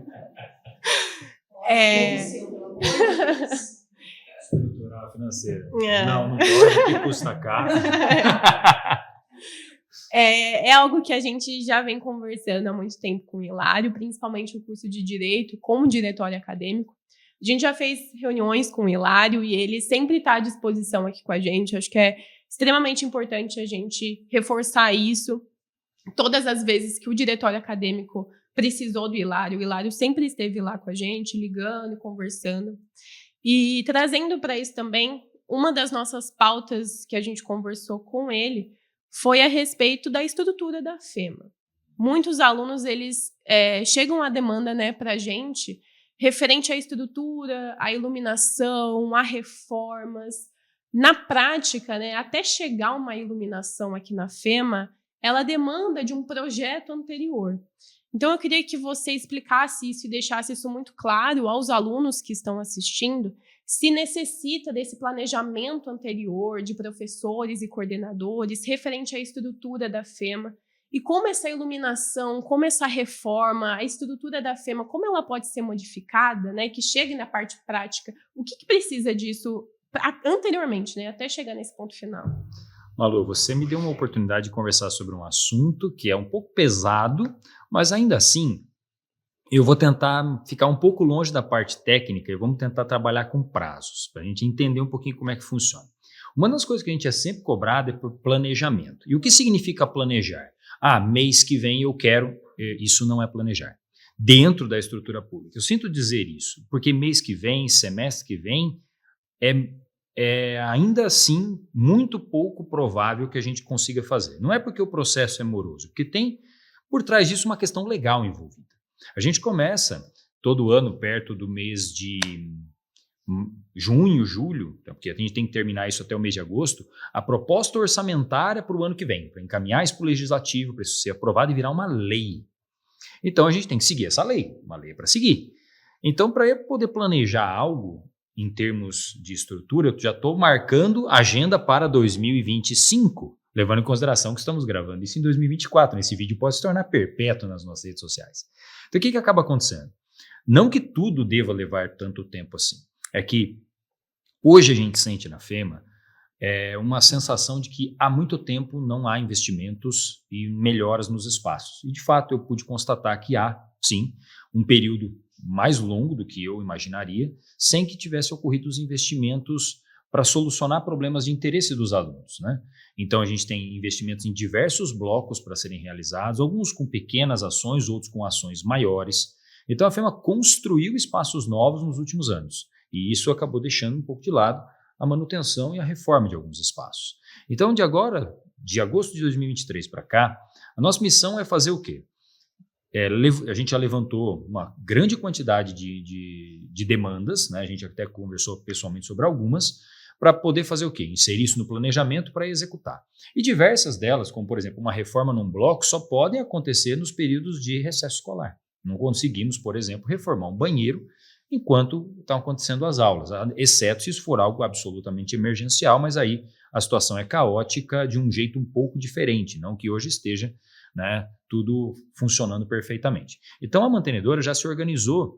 Estrutural financeira. Não pode, porque custa caro. É algo que a gente já vem conversando há muito tempo com o Hilário, principalmente o curso de Direito, como diretório acadêmico. A gente já fez reuniões com o Hilário e ele sempre está à disposição aqui com a gente. Acho que é extremamente importante a gente reforçar isso. Todas as vezes que o diretório acadêmico precisou do Hilário, o Hilário sempre esteve lá com a gente, ligando, conversando. E trazendo para isso também, uma das nossas pautas que a gente conversou com ele foi a respeito da estrutura da FEMA. Muitos alunos, eles chegam à demanda, né, para a gente, referente à estrutura, à iluminação, a reformas. Na prática, né, até chegar uma iluminação aqui na FEMA, ela demanda de um projeto anterior. Então, eu queria que você explicasse isso e deixasse isso muito claro aos alunos que estão assistindo, se necessita desse planejamento anterior de professores e coordenadores referente à estrutura da FEMA e como essa iluminação, como essa reforma, a estrutura da FEMA, como ela pode ser modificada, né, que chegue na parte prática, o que precisa disso anteriormente, né, até chegar nesse ponto final. Malu, você me deu uma oportunidade de conversar sobre um assunto que é um pouco pesado, mas ainda assim eu vou tentar ficar um pouco longe da parte técnica e vamos tentar trabalhar com prazos, para a gente entender um pouquinho como é que funciona. Uma das coisas que a gente é sempre cobrado é por planejamento. E o que significa planejar? Mês que vem eu quero, isso não é planejar. Dentro da estrutura pública. Eu sinto dizer isso, porque mês que vem, semestre que vem, é ainda assim muito pouco provável que a gente consiga fazer. Não é porque o processo é moroso, porque tem por trás disso uma questão legal envolvida. A gente começa todo ano perto do mês de junho, julho, porque a gente tem que terminar isso até o mês de agosto, a proposta orçamentária para o ano que vem, para encaminhar isso para o legislativo, para isso ser aprovado e virar uma lei. Então a gente tem que seguir essa lei, uma lei é para seguir. Então, para eu poder planejar algo em termos de estrutura, eu já estou marcando agenda para 2025. levando em consideração que estamos gravando isso em 2024. Esse vídeo pode se tornar perpétuo nas nossas redes sociais. Então, o que acaba acontecendo? Não que tudo deva levar tanto tempo assim. É que hoje a gente sente na FEMA uma sensação de que há muito tempo não há investimentos e melhoras nos espaços. E, de fato, eu pude constatar que há, sim, um período mais longo do que eu imaginaria, sem que tivesse ocorrido os investimentos para solucionar problemas de interesse dos alunos, né? Então, a gente tem investimentos em diversos blocos para serem realizados, alguns com pequenas ações, outros com ações maiores. Então, a FEMA construiu espaços novos nos últimos anos, e isso acabou deixando um pouco de lado a manutenção e a reforma de alguns espaços. Então, de agosto de 2023 para cá, a nossa missão é fazer o quê? A gente já levantou uma grande quantidade de demandas, né? A gente até conversou pessoalmente sobre algumas, para poder fazer o quê? Inserir isso no planejamento para executar. E diversas delas, como por exemplo uma reforma num bloco, só podem acontecer nos períodos de recesso escolar. Não conseguimos, por exemplo, reformar um banheiro enquanto estão acontecendo as aulas, exceto se isso for algo absolutamente emergencial, mas aí a situação é caótica de um jeito um pouco diferente, não que hoje esteja, né, tudo funcionando perfeitamente. Então a mantenedora já se organizou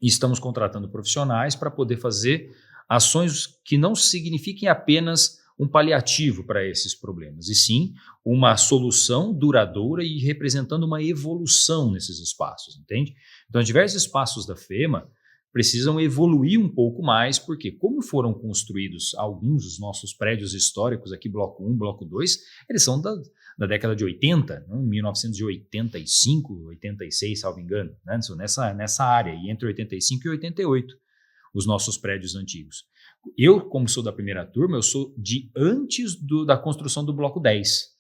e estamos contratando profissionais para poder fazer ações que não signifiquem apenas um paliativo para esses problemas, e sim uma solução duradoura e representando uma evolução nesses espaços, entende? Então, diversos espaços da FEMA precisam evoluir um pouco mais, porque como foram construídos alguns dos nossos prédios históricos aqui, bloco 1, bloco 2, eles são da década de 80, né? 1985, 86, salvo engano, né? Nessa área, e entre 85 e 88, os nossos prédios antigos. Eu, como sou da primeira turma, eu sou de antes da construção do bloco 10.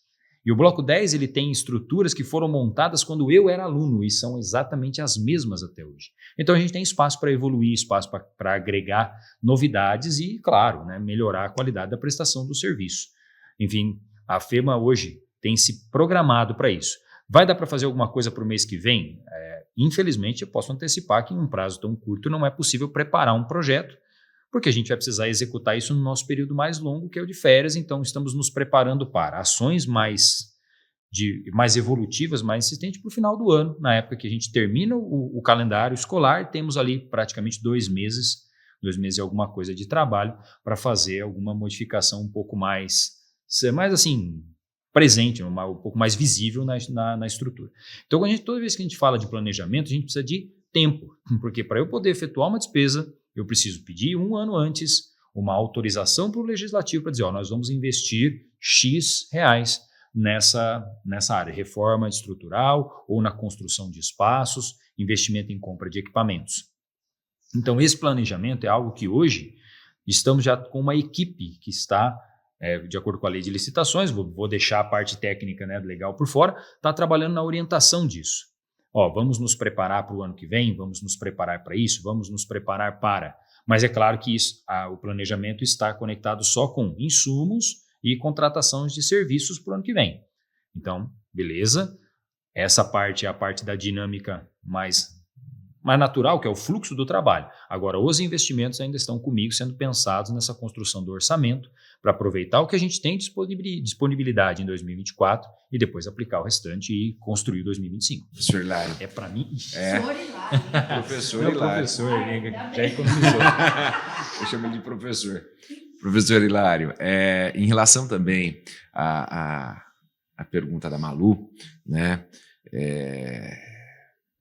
E o bloco 10 ele tem estruturas que foram montadas quando eu era aluno e são exatamente as mesmas até hoje. Então a gente tem espaço para evoluir, espaço para agregar novidades e, claro, né, melhorar a qualidade da prestação do serviço. Enfim, a FEMA hoje tem se programado para isso. Vai dar para fazer alguma coisa para o mês que vem? Infelizmente, eu posso antecipar que em um prazo tão curto não é possível preparar um projeto, porque a gente vai precisar executar isso no nosso período mais longo, que é o de férias, então estamos nos preparando para ações mais evolutivas, mais insistentes para o final do ano, na época que a gente termina o calendário escolar, temos ali praticamente 2 meses e alguma coisa de trabalho para fazer alguma modificação um pouco mais assim, presente, um pouco mais visível na estrutura. Então, toda vez que a gente fala de planejamento, a gente precisa de tempo, porque para eu poder efetuar uma despesa, eu preciso pedir 1 ano antes uma autorização para o legislativo para dizer, nós vamos investir X reais nessa área, reforma estrutural ou na construção de espaços, investimento em compra de equipamentos. Então, esse planejamento é algo que hoje estamos já com uma equipe que está, de acordo com a lei de licitações, vou deixar a parte técnica, né, legal por fora, está trabalhando na orientação disso. Vamos nos preparar para o ano que vem, vamos nos preparar para isso, vamos nos preparar para... Mas é claro que o planejamento está conectado só com insumos e contratações de serviços para o ano que vem. Então, beleza, essa parte é a parte da dinâmica mais natural, que é o fluxo do trabalho. Agora, os investimentos ainda estão comigo sendo pensados nessa construção do orçamento para aproveitar o que a gente tem disponibilidade em 2024 e depois aplicar o restante e construir 2025. Professor Hilário. É para mim? Professor Hilário. Professor Hilário. Professor, já economizou. Eu chamo ele de professor. Professor Hilário, em relação também à pergunta da Malu, né?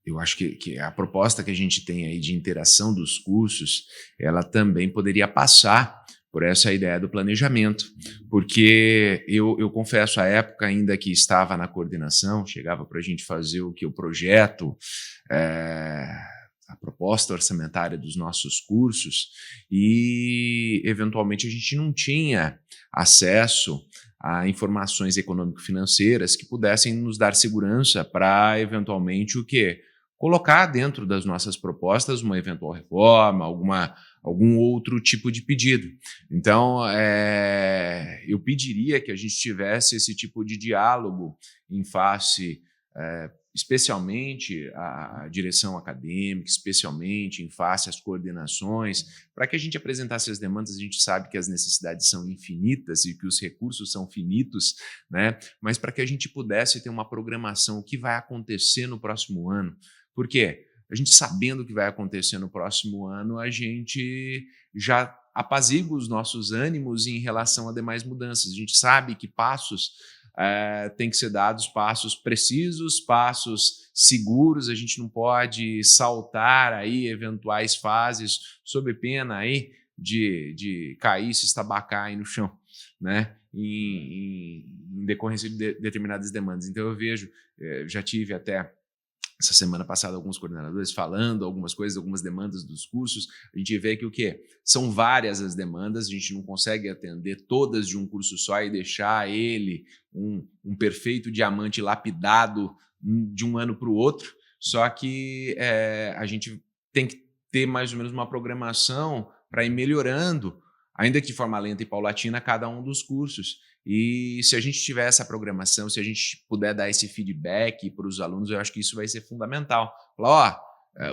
Eu acho que a proposta que a gente tem aí de interação dos cursos, ela também poderia passar por essa ideia do planejamento, porque eu confesso, à época ainda que estava na coordenação, chegava para a gente fazer o projeto, a proposta orçamentária dos nossos cursos, e eventualmente a gente não tinha acesso a informações econômico-financeiras que pudessem nos dar segurança para eventualmente colocar dentro das nossas propostas uma eventual reforma, algum outro tipo de pedido. Então, eu pediria que a gente tivesse esse tipo de diálogo em face especialmente a direção acadêmica, especialmente em face às coordenações, para que a gente apresentasse as demandas. A gente sabe que as necessidades são infinitas e que os recursos são finitos, né? Mas para que a gente pudesse ter uma programação, o que vai acontecer no próximo ano. Por quê? A gente sabendo o que vai acontecer no próximo ano, a gente já apazigua os nossos ânimos em relação a demais mudanças. A gente sabe que passos têm que ser dados, passos precisos, passos seguros. A gente não pode saltar aí eventuais fases sob pena aí de cair, se estabacar aí no chão, né? Em decorrência de determinadas demandas. Então eu vejo, já tive até essa semana passada alguns coordenadores falando algumas coisas, algumas demandas dos cursos. A gente vê que o quê? São várias as demandas, a gente não consegue atender todas de um curso só e deixar ele um perfeito diamante lapidado de um ano para o outro. Só que a gente tem que ter mais ou menos uma programação para ir melhorando, ainda que de forma lenta e paulatina, cada um dos cursos. E se a gente tiver essa programação, se a gente puder dar esse feedback para os alunos, eu acho que isso vai ser fundamental. Falar,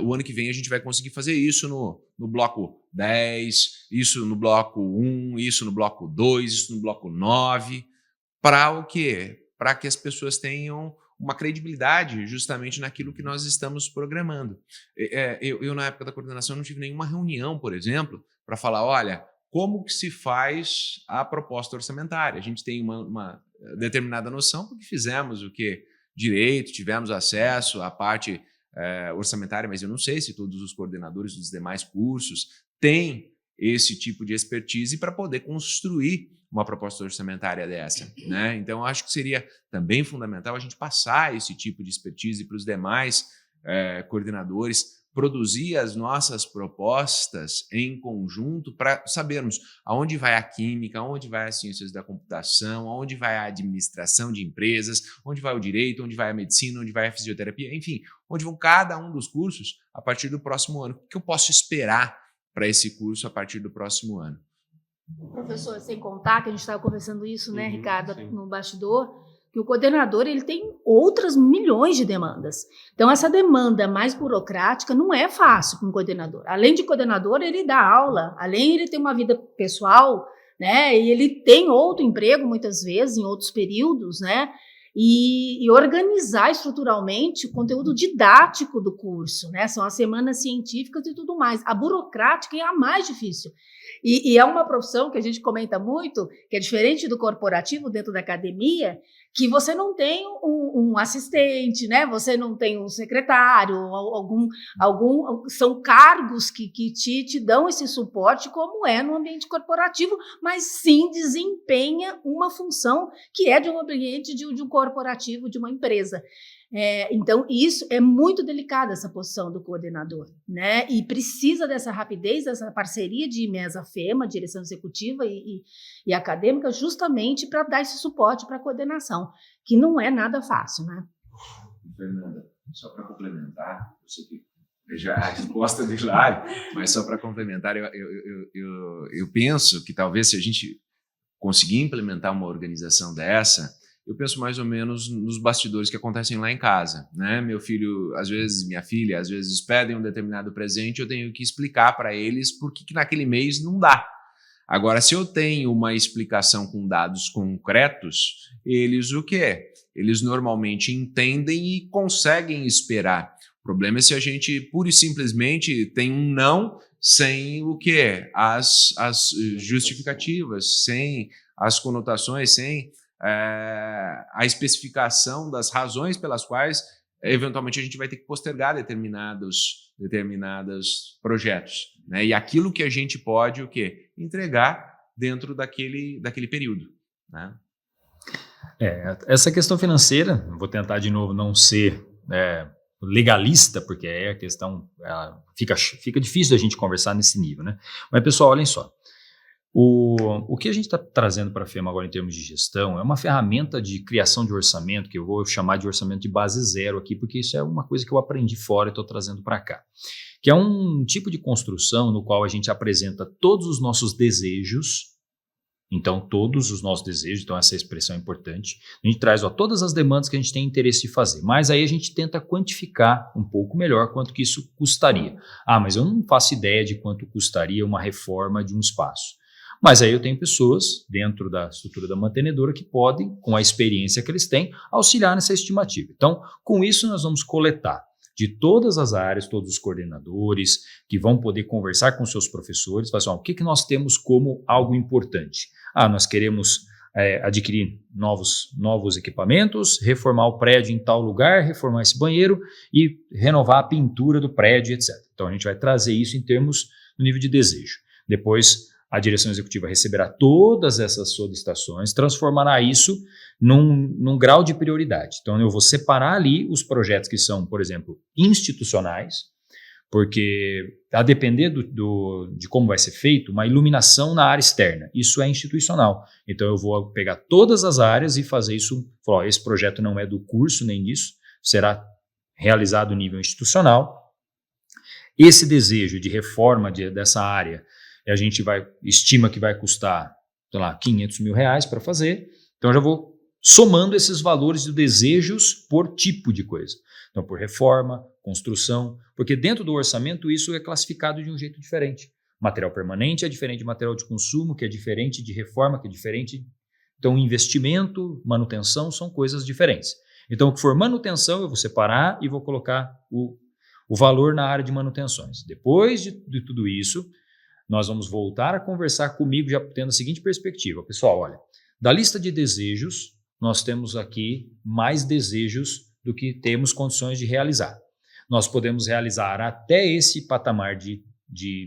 o ano que vem a gente vai conseguir fazer isso no bloco 10, isso no bloco 1, isso no bloco 2, isso no bloco 9. Para o quê? Para que as pessoas tenham uma credibilidade justamente naquilo que nós estamos programando. Eu na época da coordenação, não tive nenhuma reunião, por exemplo, para falar, olha, como que se faz a proposta orçamentária? A gente tem uma determinada noção, porque fizemos o que? Direito, tivemos acesso à parte orçamentária, mas eu não sei se todos os coordenadores dos demais cursos têm esse tipo de expertise para poder construir uma proposta orçamentária dessa, né? Então, eu acho que seria também fundamental a gente passar esse tipo de expertise para os demais coordenadores, produzir as nossas propostas em conjunto para sabermos aonde vai a química, aonde vai as ciências da computação, aonde vai a administração de empresas, onde vai o direito, onde vai a medicina, onde vai a fisioterapia, enfim, onde vão cada um dos cursos a partir do próximo ano. O que eu posso esperar para esse curso a partir do próximo ano? Professor, sem contar que a gente estava conversando isso, né, Ricardo, sim. no bastidor, que o coordenador ele tem outras milhões de demandas. Então, essa demanda mais burocrática não é fácil para um coordenador. Além de coordenador, ele dá aula, além ele tem uma vida pessoal, né, e ele tem outro emprego, muitas vezes, em outros períodos, né, e organizar estruturalmente o conteúdo didático do curso, né, são as semanas científicas e tudo mais. A burocrática é a mais difícil. E é uma profissão que a gente comenta muito, que é diferente do corporativo dentro da academia, que você não tem um assistente, né? Você não tem um secretário, são cargos que te dão esse suporte, como é no ambiente corporativo, mas sim desempenha uma função que é de um ambiente de um corporativo, de uma empresa. Então, isso é muito delicado, essa posição do coordenador, né? E precisa dessa rapidez, dessa parceria de Mesa-FEMA, direção executiva e acadêmica, justamente para dar esse suporte para a coordenação, que não é nada fácil, né? Fernanda, só para complementar, eu sei que já a resposta do Hilário, mas só para complementar, eu penso que talvez se a gente conseguir implementar uma organização dessa, eu penso mais ou menos nos bastidores que acontecem lá em casa, né? Meu filho, às vezes, minha filha, às vezes pedem um determinado presente, eu tenho que explicar para eles por que naquele mês não dá. Agora, se eu tenho uma explicação com dados concretos, eles o quê? Eles normalmente entendem e conseguem esperar. O problema é se a gente pura e simplesmente tem um não sem o quê? As justificativas, sem as conotações, sem a especificação das razões pelas quais eventualmente a gente vai ter que postergar determinados projetos, né? E aquilo que a gente pode o quê? Entregar dentro daquele período, né? Essa questão financeira, vou tentar de novo não ser legalista, porque a questão fica difícil da gente conversar nesse nível, né? Mas, pessoal, olhem só. O que a gente está trazendo para a FEMA agora em termos de gestão é uma ferramenta de criação de orçamento, que eu vou chamar de orçamento de base zero aqui, porque isso é uma coisa que eu aprendi fora e estou trazendo para cá. Que é um tipo de construção no qual a gente apresenta todos os nossos desejos Então, todos os nossos desejos, então essa expressão é importante. A gente traz todas as demandas que a gente tem interesse de fazer, mas aí a gente tenta quantificar um pouco melhor quanto que isso custaria. Mas eu não faço ideia de quanto custaria uma reforma de um espaço. Mas aí eu tenho pessoas dentro da estrutura da mantenedora que podem, com a experiência que eles têm, auxiliar nessa estimativa. Então, com isso nós vamos coletar de todas as áreas, todos os coordenadores, que vão poder conversar com seus professores, falar assim, o que nós temos como algo importante? Nós queremos adquirir novos equipamentos, reformar o prédio em tal lugar, reformar esse banheiro e renovar a pintura do prédio, etc. Então, a gente vai trazer isso em termos do nível de desejo. Depois, a direção executiva receberá todas essas solicitações, transformará isso num grau de prioridade. Então, eu vou separar ali os projetos que são, por exemplo, institucionais, porque a depender de como vai ser feito, uma iluminação na área externa, isso é institucional. Então, eu vou pegar todas as áreas e fazer isso, falar, esse projeto não é do curso nem disso, será realizado no nível institucional. Esse desejo de reforma dessa área, a gente estima que vai custar, sei lá, R$500 mil para fazer. Então, eu já vou somando esses valores de desejos por tipo de coisa. Então, por reforma, construção, porque dentro do orçamento isso é classificado de um jeito diferente. Material permanente é diferente de material de consumo, que é diferente de reforma, que é diferente. Então, investimento, manutenção são coisas diferentes. Então, o que for manutenção, eu vou separar e vou colocar o valor na área de manutenções. Depois de tudo isso, nós vamos voltar a conversar comigo já tendo a seguinte perspectiva. Pessoal, olha, da lista de desejos, nós temos aqui mais desejos do que temos condições de realizar. Nós podemos realizar até esse patamar de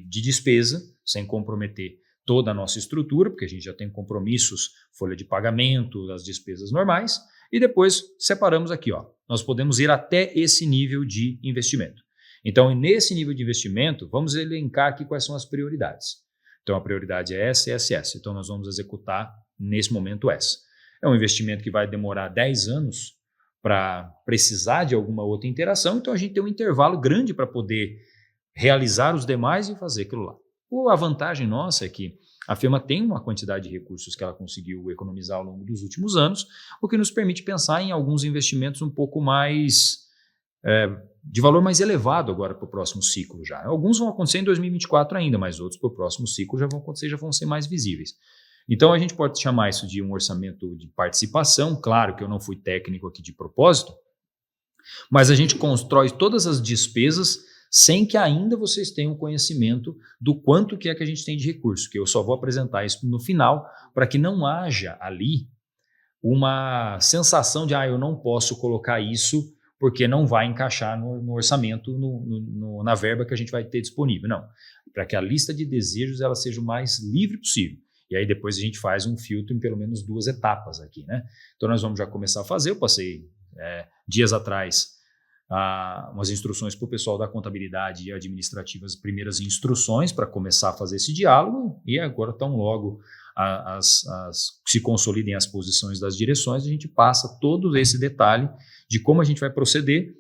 despesa, sem comprometer toda a nossa estrutura, porque a gente já tem compromissos, folha de pagamento, as despesas normais, e depois separamos aqui, nós podemos ir até esse nível de investimento. Então, nesse nível de investimento, vamos elencar aqui quais são as prioridades. Então, a prioridade é essa e essa. Então, nós vamos executar, nesse momento, essa. É um investimento que vai demorar 10 anos para precisar de alguma outra interação, então a gente tem um intervalo grande para poder realizar os demais e fazer aquilo lá. A vantagem nossa é que a FEMA tem uma quantidade de recursos que ela conseguiu economizar ao longo dos últimos anos, o que nos permite pensar em alguns investimentos um pouco mais de valor mais elevado agora para o próximo ciclo já. Alguns vão acontecer em 2024 ainda, mas outros para o próximo ciclo já vão acontecer, já vão ser mais visíveis. Então, a gente pode chamar isso de um orçamento de participação. Claro que eu não fui técnico aqui de propósito, mas a gente constrói todas as despesas sem que ainda vocês tenham conhecimento do quanto que é que a gente tem de recurso, que eu só vou apresentar isso no final, para que não haja ali uma sensação de eu não posso colocar isso porque não vai encaixar no orçamento, na verba que a gente vai ter disponível. Não, para que a lista de desejos ela seja o mais livre possível. E aí depois a gente faz um filtro em pelo menos 2 etapas aqui, né? Então nós vamos já começar a fazer. Eu passei dias atrás umas instruções para o pessoal da contabilidade e administrativa, as primeiras instruções para começar a fazer esse diálogo, e agora tão logo se consolidem as posições das direções, a gente passa todo esse detalhe de como a gente vai proceder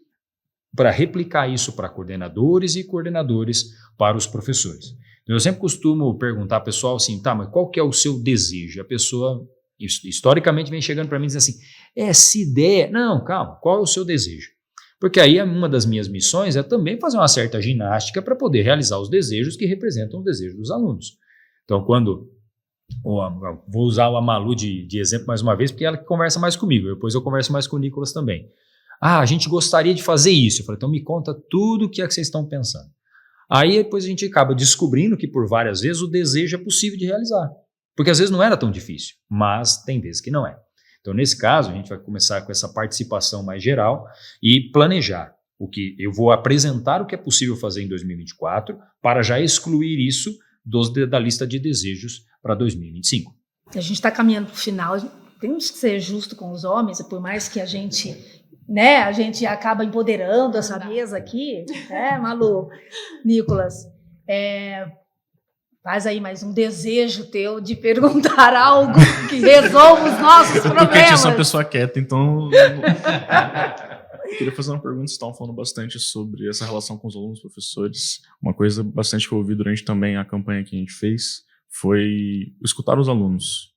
para replicar isso para coordenadores e coordenadores para os professores. Eu sempre costumo perguntar ao pessoal assim, mas qual que é o seu desejo? A pessoa, historicamente, vem chegando para mim e diz assim, essa ideia... Não, calma, qual é o seu desejo? Porque aí uma das minhas missões é também fazer uma certa ginástica para poder realizar os desejos que representam os desejos dos alunos. Então, vou usar a Malu de exemplo mais uma vez, porque ela que conversa mais comigo, depois eu converso mais com o Nicolas também. A gente gostaria de fazer isso. Eu falei, então me conta tudo o que é que vocês estão pensando. Aí depois a gente acaba descobrindo que por várias vezes o desejo é possível de realizar. Porque às vezes não era tão difícil, mas tem vezes que não é. Então nesse caso a gente vai começar com essa participação mais geral e planejar o que eu vou apresentar o que é possível fazer em 2024 para já excluir isso da lista de desejos para 2025. A gente está caminhando para o final, temos que ser justo com os homens, por mais que a gente acaba empoderando essa mesa aqui, Malu, Nicolas, faz aí mais um desejo teu de perguntar algo que resolva os nossos problemas. Eu sou uma pessoa quieta, então... Eu queria fazer uma pergunta, vocês estavam falando bastante sobre essa relação com os alunos, professores. Uma coisa bastante que eu ouvi durante também a campanha que a gente fez foi escutar os alunos.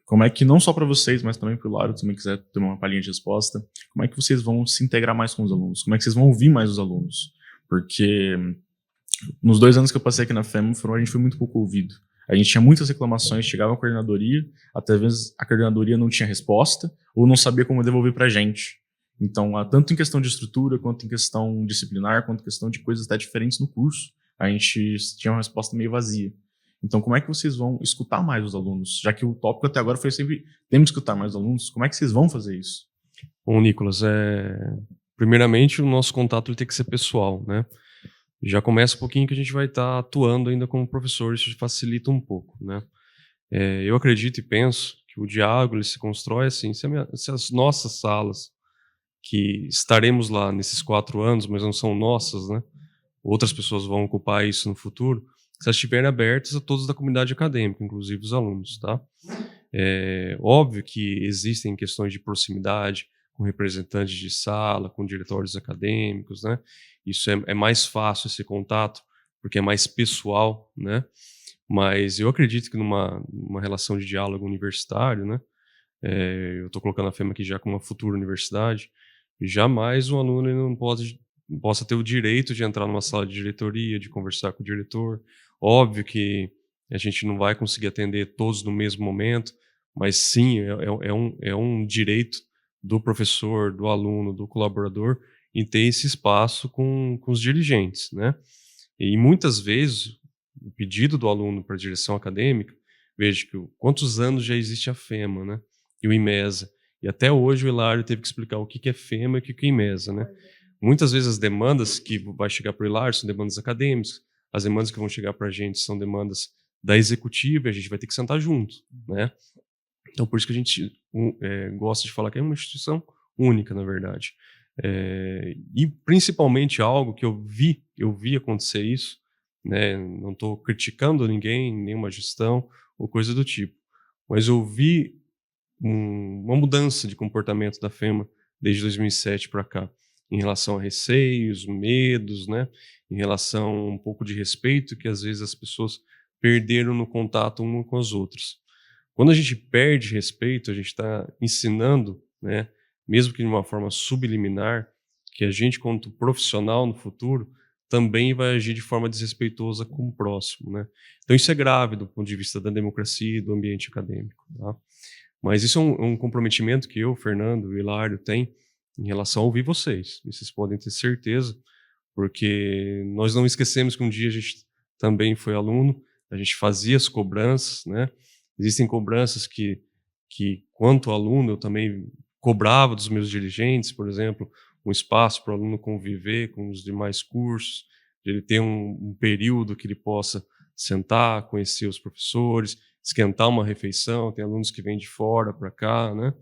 como é que, não só para vocês, mas também para o Hilário, se também quiser ter uma palhinha de resposta, como é que vocês vão se integrar mais com os alunos? Como é que vocês vão ouvir mais os alunos? Porque nos 2 anos que eu passei aqui na FEMA, a gente foi muito pouco ouvido. A gente tinha muitas reclamações, chegava à coordenadoria, até às vezes a coordenadoria não tinha resposta ou não sabia como devolver para a gente. Então, tanto em questão de estrutura, quanto em questão disciplinar, quanto em questão de coisas até diferentes no curso, a gente tinha uma resposta meio vazia. Então, como é que vocês vão escutar mais os alunos? Já que o tópico até agora foi sempre, temos que escutar mais os alunos, como é que vocês vão fazer isso? Bom, Nicolas, primeiramente o nosso contato ele tem que ser pessoal, né? Já começa um pouquinho que a gente vai estar atuando ainda como professor, isso facilita um pouco, né? Eu acredito e penso que o diálogo ele se constrói assim, se as nossas salas, que estaremos lá nesses 4 anos, mas não são nossas, né? Outras pessoas vão ocupar isso no futuro, se elas estiverem abertas a todos da comunidade acadêmica, inclusive os alunos, tá? Óbvio que existem questões de proximidade com representantes de sala, com diretórios acadêmicos, né? Isso é mais fácil esse contato, porque é mais pessoal, né? Mas eu acredito que numa relação de diálogo universitário, né? Eu estou colocando a FEMA aqui já como uma futura universidade, jamais um aluno ele não possa ter o direito de entrar numa sala de diretoria, de conversar com o diretor. Óbvio que a gente não vai conseguir atender todos no mesmo momento, mas sim, é um direito do professor, do aluno, do colaborador em ter esse espaço com os dirigentes, né? E muitas vezes o pedido do aluno para a direção acadêmica, veja que quantos anos já existe a FEMA, né? E o IMESA. E até hoje o Hilário teve que explicar o que é FEMA e o que é IMESA, né? Muitas vezes as demandas que vai chegar para o Hilário são demandas acadêmicas, as demandas que vão chegar para a gente são demandas da executiva, e a gente vai ter que sentar junto, né? Então, por isso que a gente gosta de falar que é uma instituição única, na verdade. E principalmente algo que eu vi acontecer isso, né? Não estou criticando ninguém, nenhuma gestão ou coisa do tipo, mas eu vi uma mudança de comportamento da FEMA desde 2007 para cá, em relação a receios, medos, né? Em relação a um pouco de respeito que às vezes as pessoas perderam no contato uma com as outras. Quando a gente perde respeito, a gente está ensinando, né, mesmo que de uma forma subliminar, que a gente, quanto profissional no futuro, também vai agir de forma desrespeitosa com o próximo, né? Então isso é grave do ponto de vista da democracia e do ambiente acadêmico, tá? Mas isso é um comprometimento que eu, Fernando e o Hilário tem em relação a ouvir vocês. E vocês podem ter certeza, porque nós não esquecemos que um dia a gente também foi aluno, a gente fazia as cobranças, né? Existem cobranças que quanto aluno, eu também cobrava dos meus dirigentes, por exemplo, um espaço para o aluno conviver com os demais cursos, de ele ter um período que ele possa sentar, conhecer os professores, esquentar uma refeição. Tem alunos que vêm de fora para cá, né?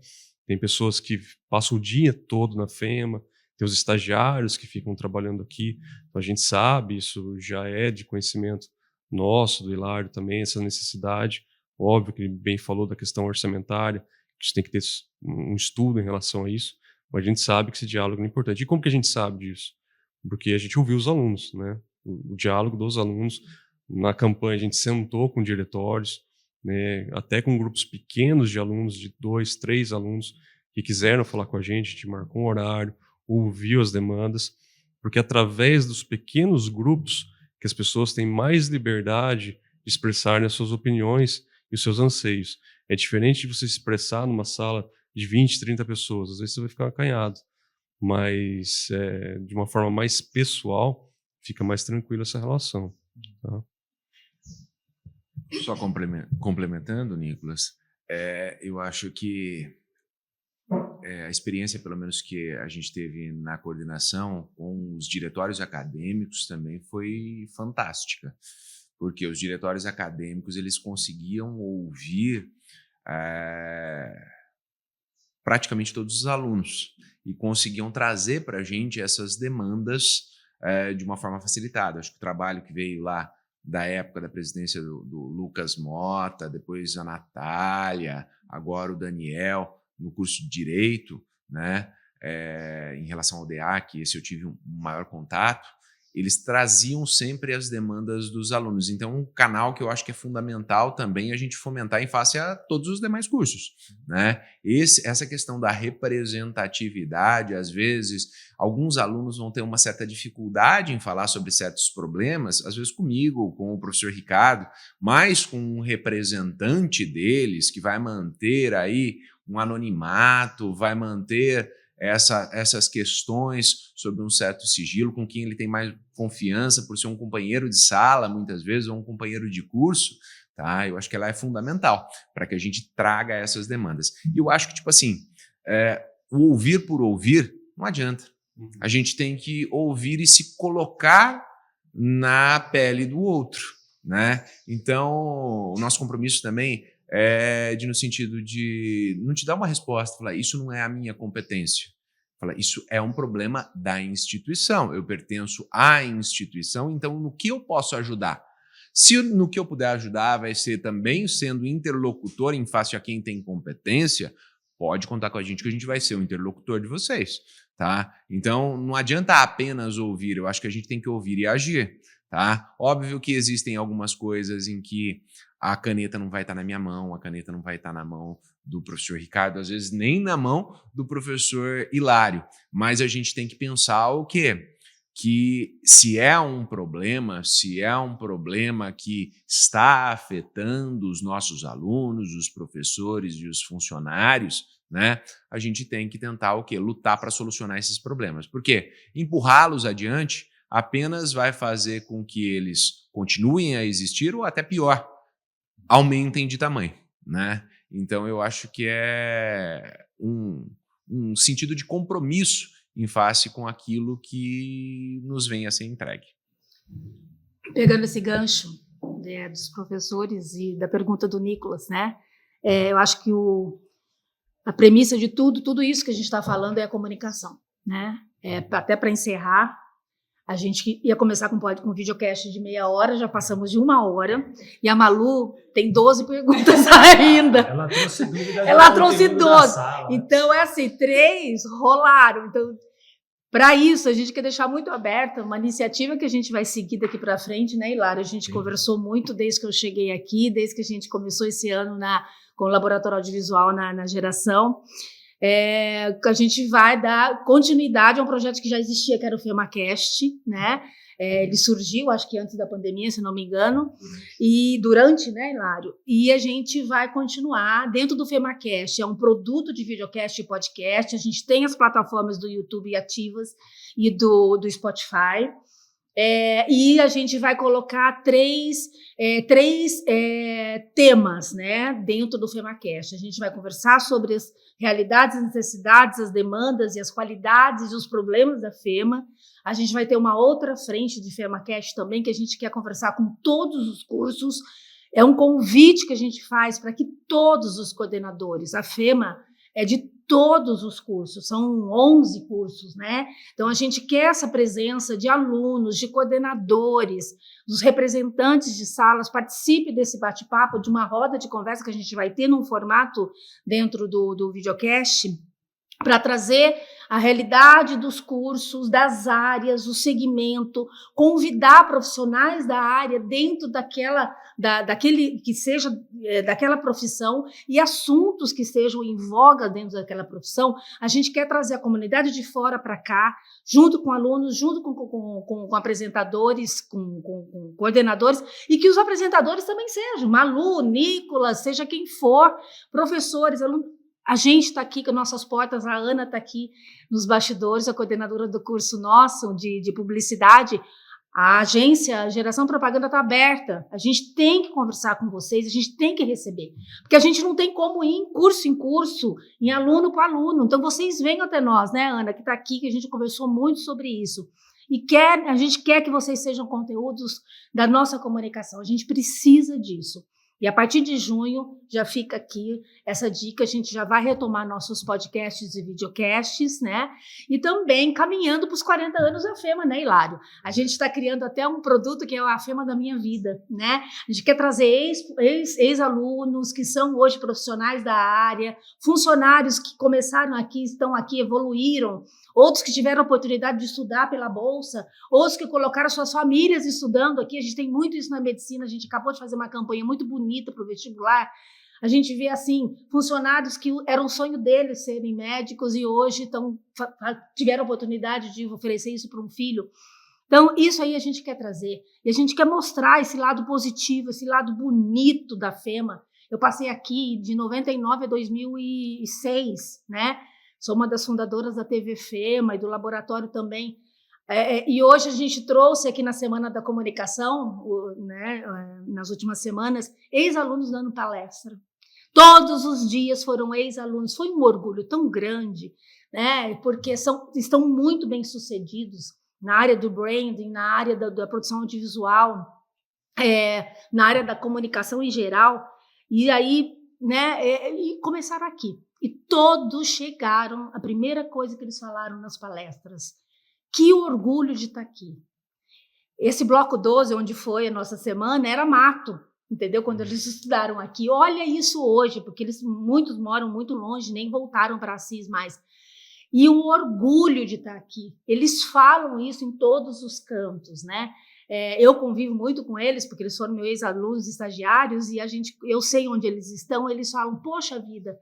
Tem pessoas que passam o dia todo na FEMA, tem os estagiários que ficam trabalhando aqui. Então a gente sabe, isso já é de conhecimento nosso, do Hilário também, essa necessidade. Óbvio que ele bem falou da questão orçamentária, que a gente tem que ter um estudo em relação a isso, mas a gente sabe que esse diálogo é importante. E como que a gente sabe disso? Porque a gente ouviu os alunos, né? O diálogo dos alunos. Na campanha a gente sentou com diretórios, né? Até com grupos pequenos de alunos, de 2, 3 alunos, que quiseram falar com a gente marcou um horário, ouviu as demandas, porque através dos pequenos grupos que as pessoas têm mais liberdade de expressarem as suas opiniões e os seus anseios. É diferente de você se expressar numa sala de 20, 30 pessoas. Às vezes você vai ficar acanhado, mas de uma forma mais pessoal, fica mais tranquila essa relação. Tá? Só complementando, Nicolas, eu acho que a experiência, pelo menos que a gente teve na coordenação com os diretórios acadêmicos também foi fantástica, porque os diretórios acadêmicos eles conseguiam ouvir praticamente todos os alunos e conseguiam trazer para a gente essas demandas de uma forma facilitada. Acho que o trabalho que veio lá da época da presidência do Lucas Mota, depois a Natália, agora o Daniel, no curso de Direito, né? Em relação ao DEAC, esse eu tive um maior contato, eles traziam sempre as demandas dos alunos. Então, um canal que eu acho que é fundamental também a gente fomentar em face a todos os demais cursos, né? Essa questão da representatividade, às vezes, alguns alunos vão ter uma certa dificuldade em falar sobre certos problemas, às vezes comigo, com o professor Ricardo, mas com um representante deles que vai manter aí um anonimato, vai manter essas questões sobre um certo sigilo, com quem ele tem mais confiança por ser um companheiro de sala, muitas vezes, ou um companheiro de curso, tá? Eu acho que ela é fundamental para que a gente traga essas demandas. E eu acho que, tipo assim, o ouvir por ouvir não adianta. A gente tem que ouvir e se colocar na pele do outro, né? Então, o nosso compromisso também no sentido de não te dar uma resposta, falar, isso não é a minha competência. Falar, isso é um problema da instituição, eu pertenço à instituição, então no que eu posso ajudar? Se no que eu puder ajudar vai ser também sendo interlocutor em face a quem tem competência, pode contar com a gente que a gente vai ser o interlocutor de vocês, tá? Então não adianta apenas ouvir, eu acho que a gente tem que ouvir e agir, tá? Óbvio que existem algumas coisas em que a caneta não vai estar na minha mão, a caneta não vai estar na mão do professor Ricardo, às vezes nem na mão do professor Hilário, mas a gente tem que pensar o quê? Que se é um problema que está afetando os nossos alunos, os professores e os funcionários, né, a gente tem que tentar o quê? Lutar para solucionar esses problemas. Por quê? Empurrá-los adiante apenas vai fazer com que eles continuem a existir ou até pior, aumentem de tamanho, né? Então eu acho que é um sentido de compromisso em face com aquilo que nos vem a ser entregue. Pegando esse gancho dos professores e da pergunta do Nicolas, né? Eu acho que a premissa de tudo isso que a gente está falando é a comunicação, né? Até para encerrar, a gente ia começar com um videocast de meia hora, já passamos de 1 hora, e a Malu tem 12 perguntas ainda. Ela trouxe dúvida. Ela trouxe 12. Então, 3 rolaram. Então, para isso, a gente quer deixar muito aberta uma iniciativa que a gente vai seguir daqui para frente, né, Hilário? A gente conversou muito desde que eu cheguei aqui, desde que a gente começou esse ano com o Laboratório Audiovisual na Geração. A gente vai dar continuidade a um projeto que já existia, que era o FemaCast, né? Ele surgiu, acho que antes da pandemia, se não me engano, e durante, né, Hilário? E a gente vai continuar dentro do FemaCast, é um produto de videocast e podcast, a gente tem as plataformas do YouTube ativas e do Spotify, e a gente vai colocar três temas, né, dentro do FemaCast. A gente vai conversar sobre as realidades, as necessidades, as demandas e as qualidades e os problemas da FEMA. A gente vai ter uma outra frente de FemaCast também, que a gente quer conversar com todos os cursos. É um convite que a gente faz para que todos os coordenadores, a FEMA é de todos os cursos, são 11 cursos, né? Então, a gente quer essa presença de alunos, de coordenadores, dos representantes de salas, participe desse bate-papo, de uma roda de conversa que a gente vai ter num formato dentro do videocast, para trazer a realidade dos cursos, das áreas, o segmento, convidar profissionais da área dentro daquele que seja daquela profissão e assuntos que sejam em voga dentro daquela profissão. A gente quer trazer a comunidade de fora para cá, junto com alunos, junto com apresentadores, com coordenadores, e que os apresentadores também sejam Malu, Nicolas, seja quem for, professores, alunos. A gente está aqui com nossas portas, a Ana está aqui nos bastidores, a coordenadora do curso nosso de publicidade. A agência a Geração Propaganda está aberta. A gente tem que conversar com vocês, a gente tem que receber. Porque a gente não tem como ir em curso, em aluno para aluno. Então, vocês venham até nós, né, Ana, que está aqui, que a gente conversou muito sobre isso. E a gente quer que vocês sejam conteúdos da nossa comunicação. A gente precisa disso. E a partir de junho, já fica aqui essa dica, a gente já vai retomar nossos podcasts e videocasts, né? E também caminhando para os 40 anos da FEMA, né, Hilário? A gente está criando até um produto que é a FEMA da Minha Vida, né? A gente quer trazer ex-alunos que são hoje profissionais da área, funcionários que começaram aqui, estão aqui, evoluíram, outros que tiveram a oportunidade de estudar pela Bolsa, outros que colocaram suas famílias estudando aqui. A gente tem muito isso na medicina, a gente acabou de fazer uma campanha muito bonita para o vestibular. A gente vê, assim, funcionários que era um sonho deles serem médicos e hoje tiveram a oportunidade de oferecer isso para um filho. Então, isso aí a gente quer trazer. E a gente quer mostrar esse lado positivo, esse lado bonito da FEMA. Eu passei aqui de 99 a 2006, né? Sou uma das fundadoras da TV FEMA e do laboratório também. E hoje a gente trouxe aqui na Semana da Comunicação, né, nas últimas semanas, ex-alunos dando palestra. Todos os dias foram ex-alunos. Foi um orgulho tão grande, né, porque estão muito bem sucedidos na área do branding, na área da produção audiovisual, na área da comunicação em geral. E aí, né, e começaram aqui. E todos chegaram, a primeira coisa que eles falaram nas palestras, que orgulho de estar aqui. Esse bloco 12, onde foi a nossa semana, era mato, entendeu? Quando eles estudaram aqui. Olha isso hoje, porque muitos moram muito longe, nem voltaram para Assis mais. E o orgulho de estar aqui. Eles falam isso em todos os cantos, né? Eu convivo muito com eles, porque eles foram meus ex-alunos estagiários, e eu sei onde eles estão, eles falam, poxa vida,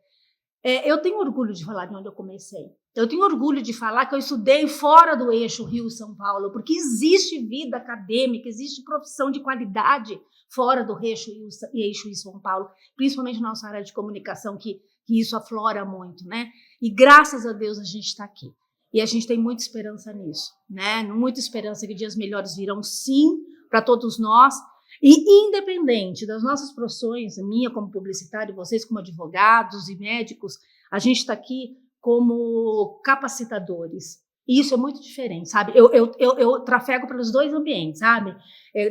eu tenho orgulho de falar de onde eu comecei. Eu tenho orgulho de falar que eu estudei fora do eixo Rio-São Paulo, porque existe vida acadêmica, existe profissão de qualidade fora do eixo Rio-São Paulo, principalmente na nossa área de comunicação, que isso aflora muito, né? E graças a Deus a gente está aqui. E a gente tem muita esperança nisso, né? Muita esperança que dias melhores virão, sim, para todos nós. E independente das nossas profissões, a minha como publicitário, vocês como advogados e médicos, a gente está aqui como capacitadores. E isso é muito diferente, sabe? Eu trafego pelos dois ambientes, sabe?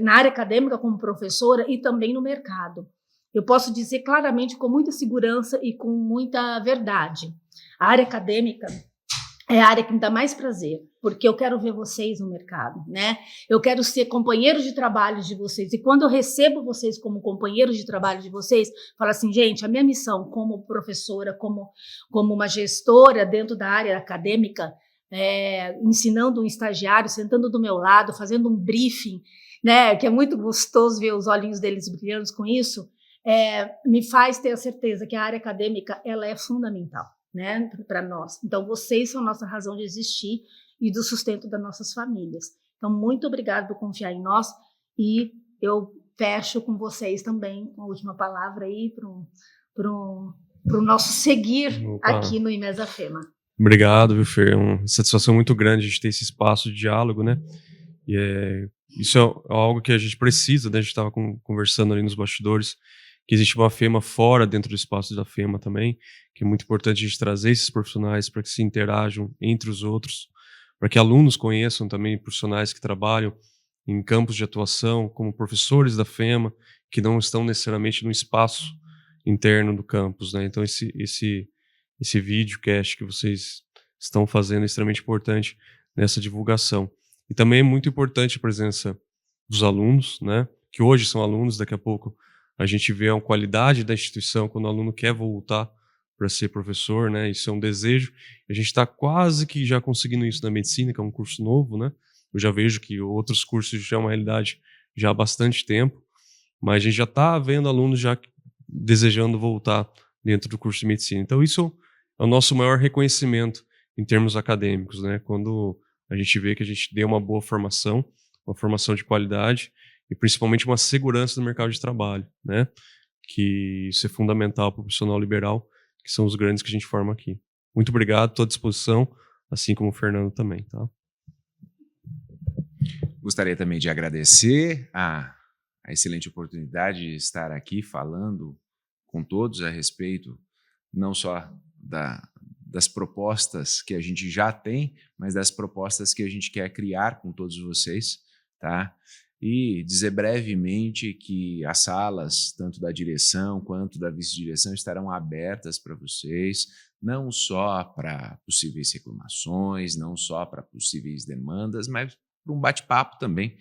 Na área acadêmica como professora e também no mercado. Eu posso dizer claramente, com muita segurança e com muita verdade. A área acadêmica é a área que me dá mais prazer, porque eu quero ver vocês no mercado, né? Eu quero ser companheiro de trabalho de vocês. E quando eu recebo vocês como companheiros de trabalho de vocês, falo assim, gente, a minha missão como professora, como uma gestora dentro da área acadêmica, ensinando um estagiário, sentando do meu lado, fazendo um briefing, né? Que é muito gostoso ver os olhinhos deles brilhando com isso, me faz ter a certeza que a área acadêmica ela é fundamental, né, para nós. Então, vocês são a nossa razão de existir e do sustento das nossas famílias. Então, muito obrigado por confiar em nós e eu fecho com vocês também a última palavra aí para o nosso seguir aqui no Imesa FEMA. Obrigado, viu, Fer? É uma satisfação muito grande a gente ter esse espaço de diálogo, né? E isso é algo que a gente precisa, né? A gente estava conversando ali nos bastidores, que existe uma FEMA fora dentro do espaço da FEMA também, que é muito importante a gente trazer esses profissionais para que se interajam entre os outros, para que alunos conheçam também profissionais que trabalham em campos de atuação, como professores da FEMA, que não estão necessariamente no espaço interno do campus, né? Então esse videocast que vocês estão fazendo é extremamente importante nessa divulgação. E também é muito importante a presença dos alunos, né? Que hoje são alunos, daqui a pouco a gente vê a qualidade da instituição quando o aluno quer voltar para ser professor, né? Isso é um desejo. A gente está quase que já conseguindo isso na medicina, que é um curso novo, né? Eu já vejo que outros cursos já é uma realidade já há bastante tempo, mas a gente já está vendo alunos já desejando voltar dentro do curso de medicina. Então isso é o nosso maior reconhecimento em termos acadêmicos, né? Quando a gente vê que a gente deu uma boa formação, uma formação de qualidade, e principalmente uma segurança no mercado de trabalho, né? Que isso é fundamental para o profissional liberal, que são os grandes que a gente forma aqui. Muito obrigado, estou à disposição, assim como o Fernando também, tá? Gostaria também de agradecer a excelente oportunidade de estar aqui falando com todos a respeito não só das propostas que a gente já tem, mas das propostas que a gente quer criar com todos vocês, tá? e dizer brevemente que as salas, tanto da direção quanto da vice-direção, estarão abertas para vocês, não só para possíveis reclamações, não só para possíveis demandas, mas para um bate-papo também,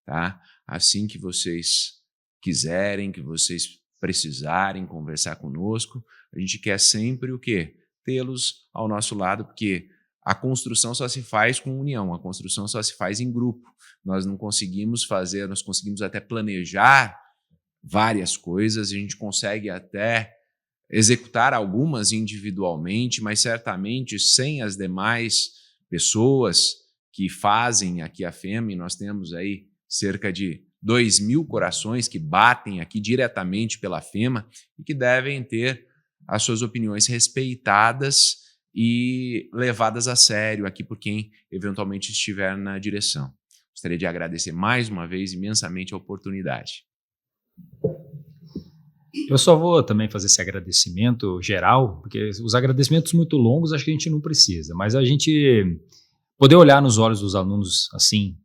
tá? Assim que vocês quiserem, que vocês precisarem conversar conosco, a gente quer sempre o quê? Tê-los ao nosso lado, porque a construção só se faz com união, a construção só se faz em grupo. Nós não conseguimos fazer, nós conseguimos até planejar várias coisas, a gente consegue até executar algumas individualmente, mas certamente sem as demais pessoas que fazem aqui a FEMA, e nós temos aí cerca de 2.000 corações que batem aqui diretamente pela FEMA e que devem ter as suas opiniões respeitadas e levadas a sério aqui por quem eventualmente estiver na direção. Gostaria de agradecer mais uma vez imensamente a oportunidade. Eu só vou também fazer esse agradecimento geral, porque os agradecimentos muito longos acho que a gente não precisa, mas a gente poder olhar nos olhos dos alunos assim,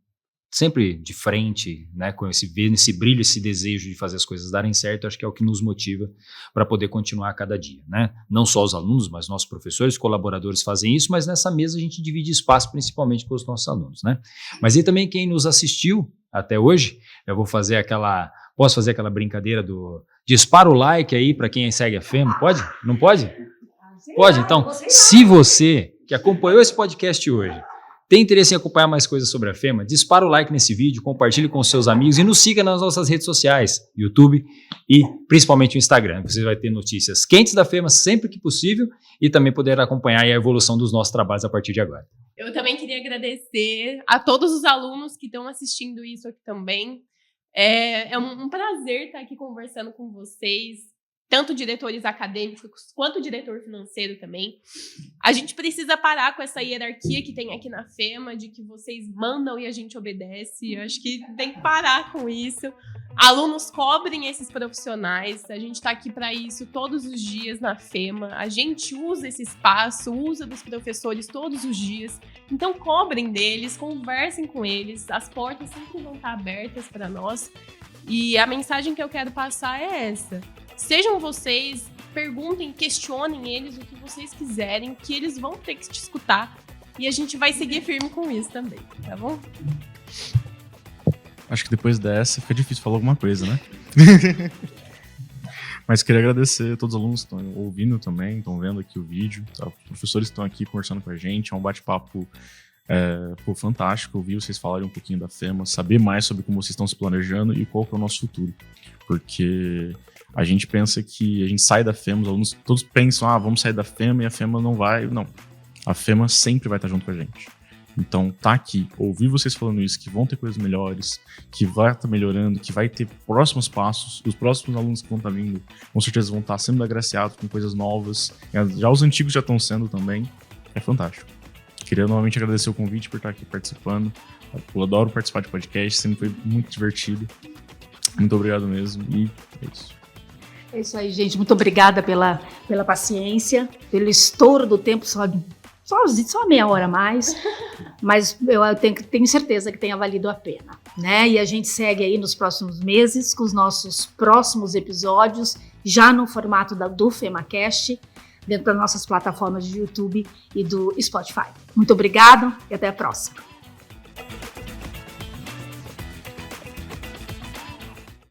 sempre de frente, né, com esse brilho, esse desejo de fazer as coisas darem certo, acho que é o que nos motiva para poder continuar a cada dia, né? Não só os alunos, mas nossos professores, colaboradores fazem isso, mas nessa mesa a gente divide espaço principalmente com os nossos alunos, né? Mas e também quem nos assistiu até hoje, posso fazer aquela brincadeira dispara o like aí para quem segue a FEMA, pode? Não pode? Pode, então, se você que acompanhou esse podcast hoje tem interesse em acompanhar mais coisas sobre a FEMA, dispara o like nesse vídeo, compartilhe com seus amigos e nos siga nas nossas redes sociais, YouTube e principalmente o Instagram. Você vai ter notícias quentes da FEMA sempre que possível e também poder acompanhar a evolução dos nossos trabalhos a partir de agora. Eu também queria agradecer a todos os alunos que estão assistindo isso aqui também. É um prazer estar aqui conversando com vocês, tanto diretores acadêmicos quanto diretor financeiro também. A gente precisa parar com essa hierarquia que tem aqui na FEMA, de que vocês mandam e a gente obedece. Eu acho que tem que parar com isso. Alunos cobrem esses profissionais, a gente está aqui para isso todos os dias na FEMA. A gente usa esse espaço, usa dos professores todos os dias. Então cobrem deles, conversem com eles, as portas sempre vão estar abertas para nós. E a mensagem que eu quero passar é essa. Sejam vocês, perguntem, questionem eles o que vocês quiserem, que eles vão ter que te escutar. E a gente vai seguir firme com isso também, tá bom? Acho que depois dessa fica difícil falar alguma coisa, né? Mas queria agradecer a todos os alunos que estão ouvindo também, estão vendo aqui o vídeo. Tá? Os professores que estão aqui conversando com a gente. É um bate-papo fantástico ouvir vocês falarem um pouquinho da FEMA, saber mais sobre como vocês estão se planejando e qual que é o nosso futuro. Porque a gente pensa que a gente sai da FEMA, os alunos todos pensam, vamos sair da FEMA e a FEMA não vai. Não, a FEMA sempre vai estar junto com a gente. Então, tá aqui, ouvir vocês falando isso, que vão ter coisas melhores, que vai estar melhorando, que vai ter próximos passos, os próximos alunos que vão estar vindo, com certeza vão estar sendo agraciados com coisas novas, já os antigos já estão sendo também, é fantástico. Queria novamente agradecer o convite por estar aqui participando, eu adoro participar de podcast, sempre foi muito divertido, muito obrigado mesmo, e é isso. É isso aí, gente, muito obrigada pela paciência, pelo estouro do tempo, só meia hora a mais, mas eu tenho certeza que tenha valido a pena, né? E a gente segue aí nos próximos meses com os nossos próximos episódios, já no formato do FEMAcast, dentro das nossas plataformas de YouTube e do Spotify. Muito obrigado e até a próxima.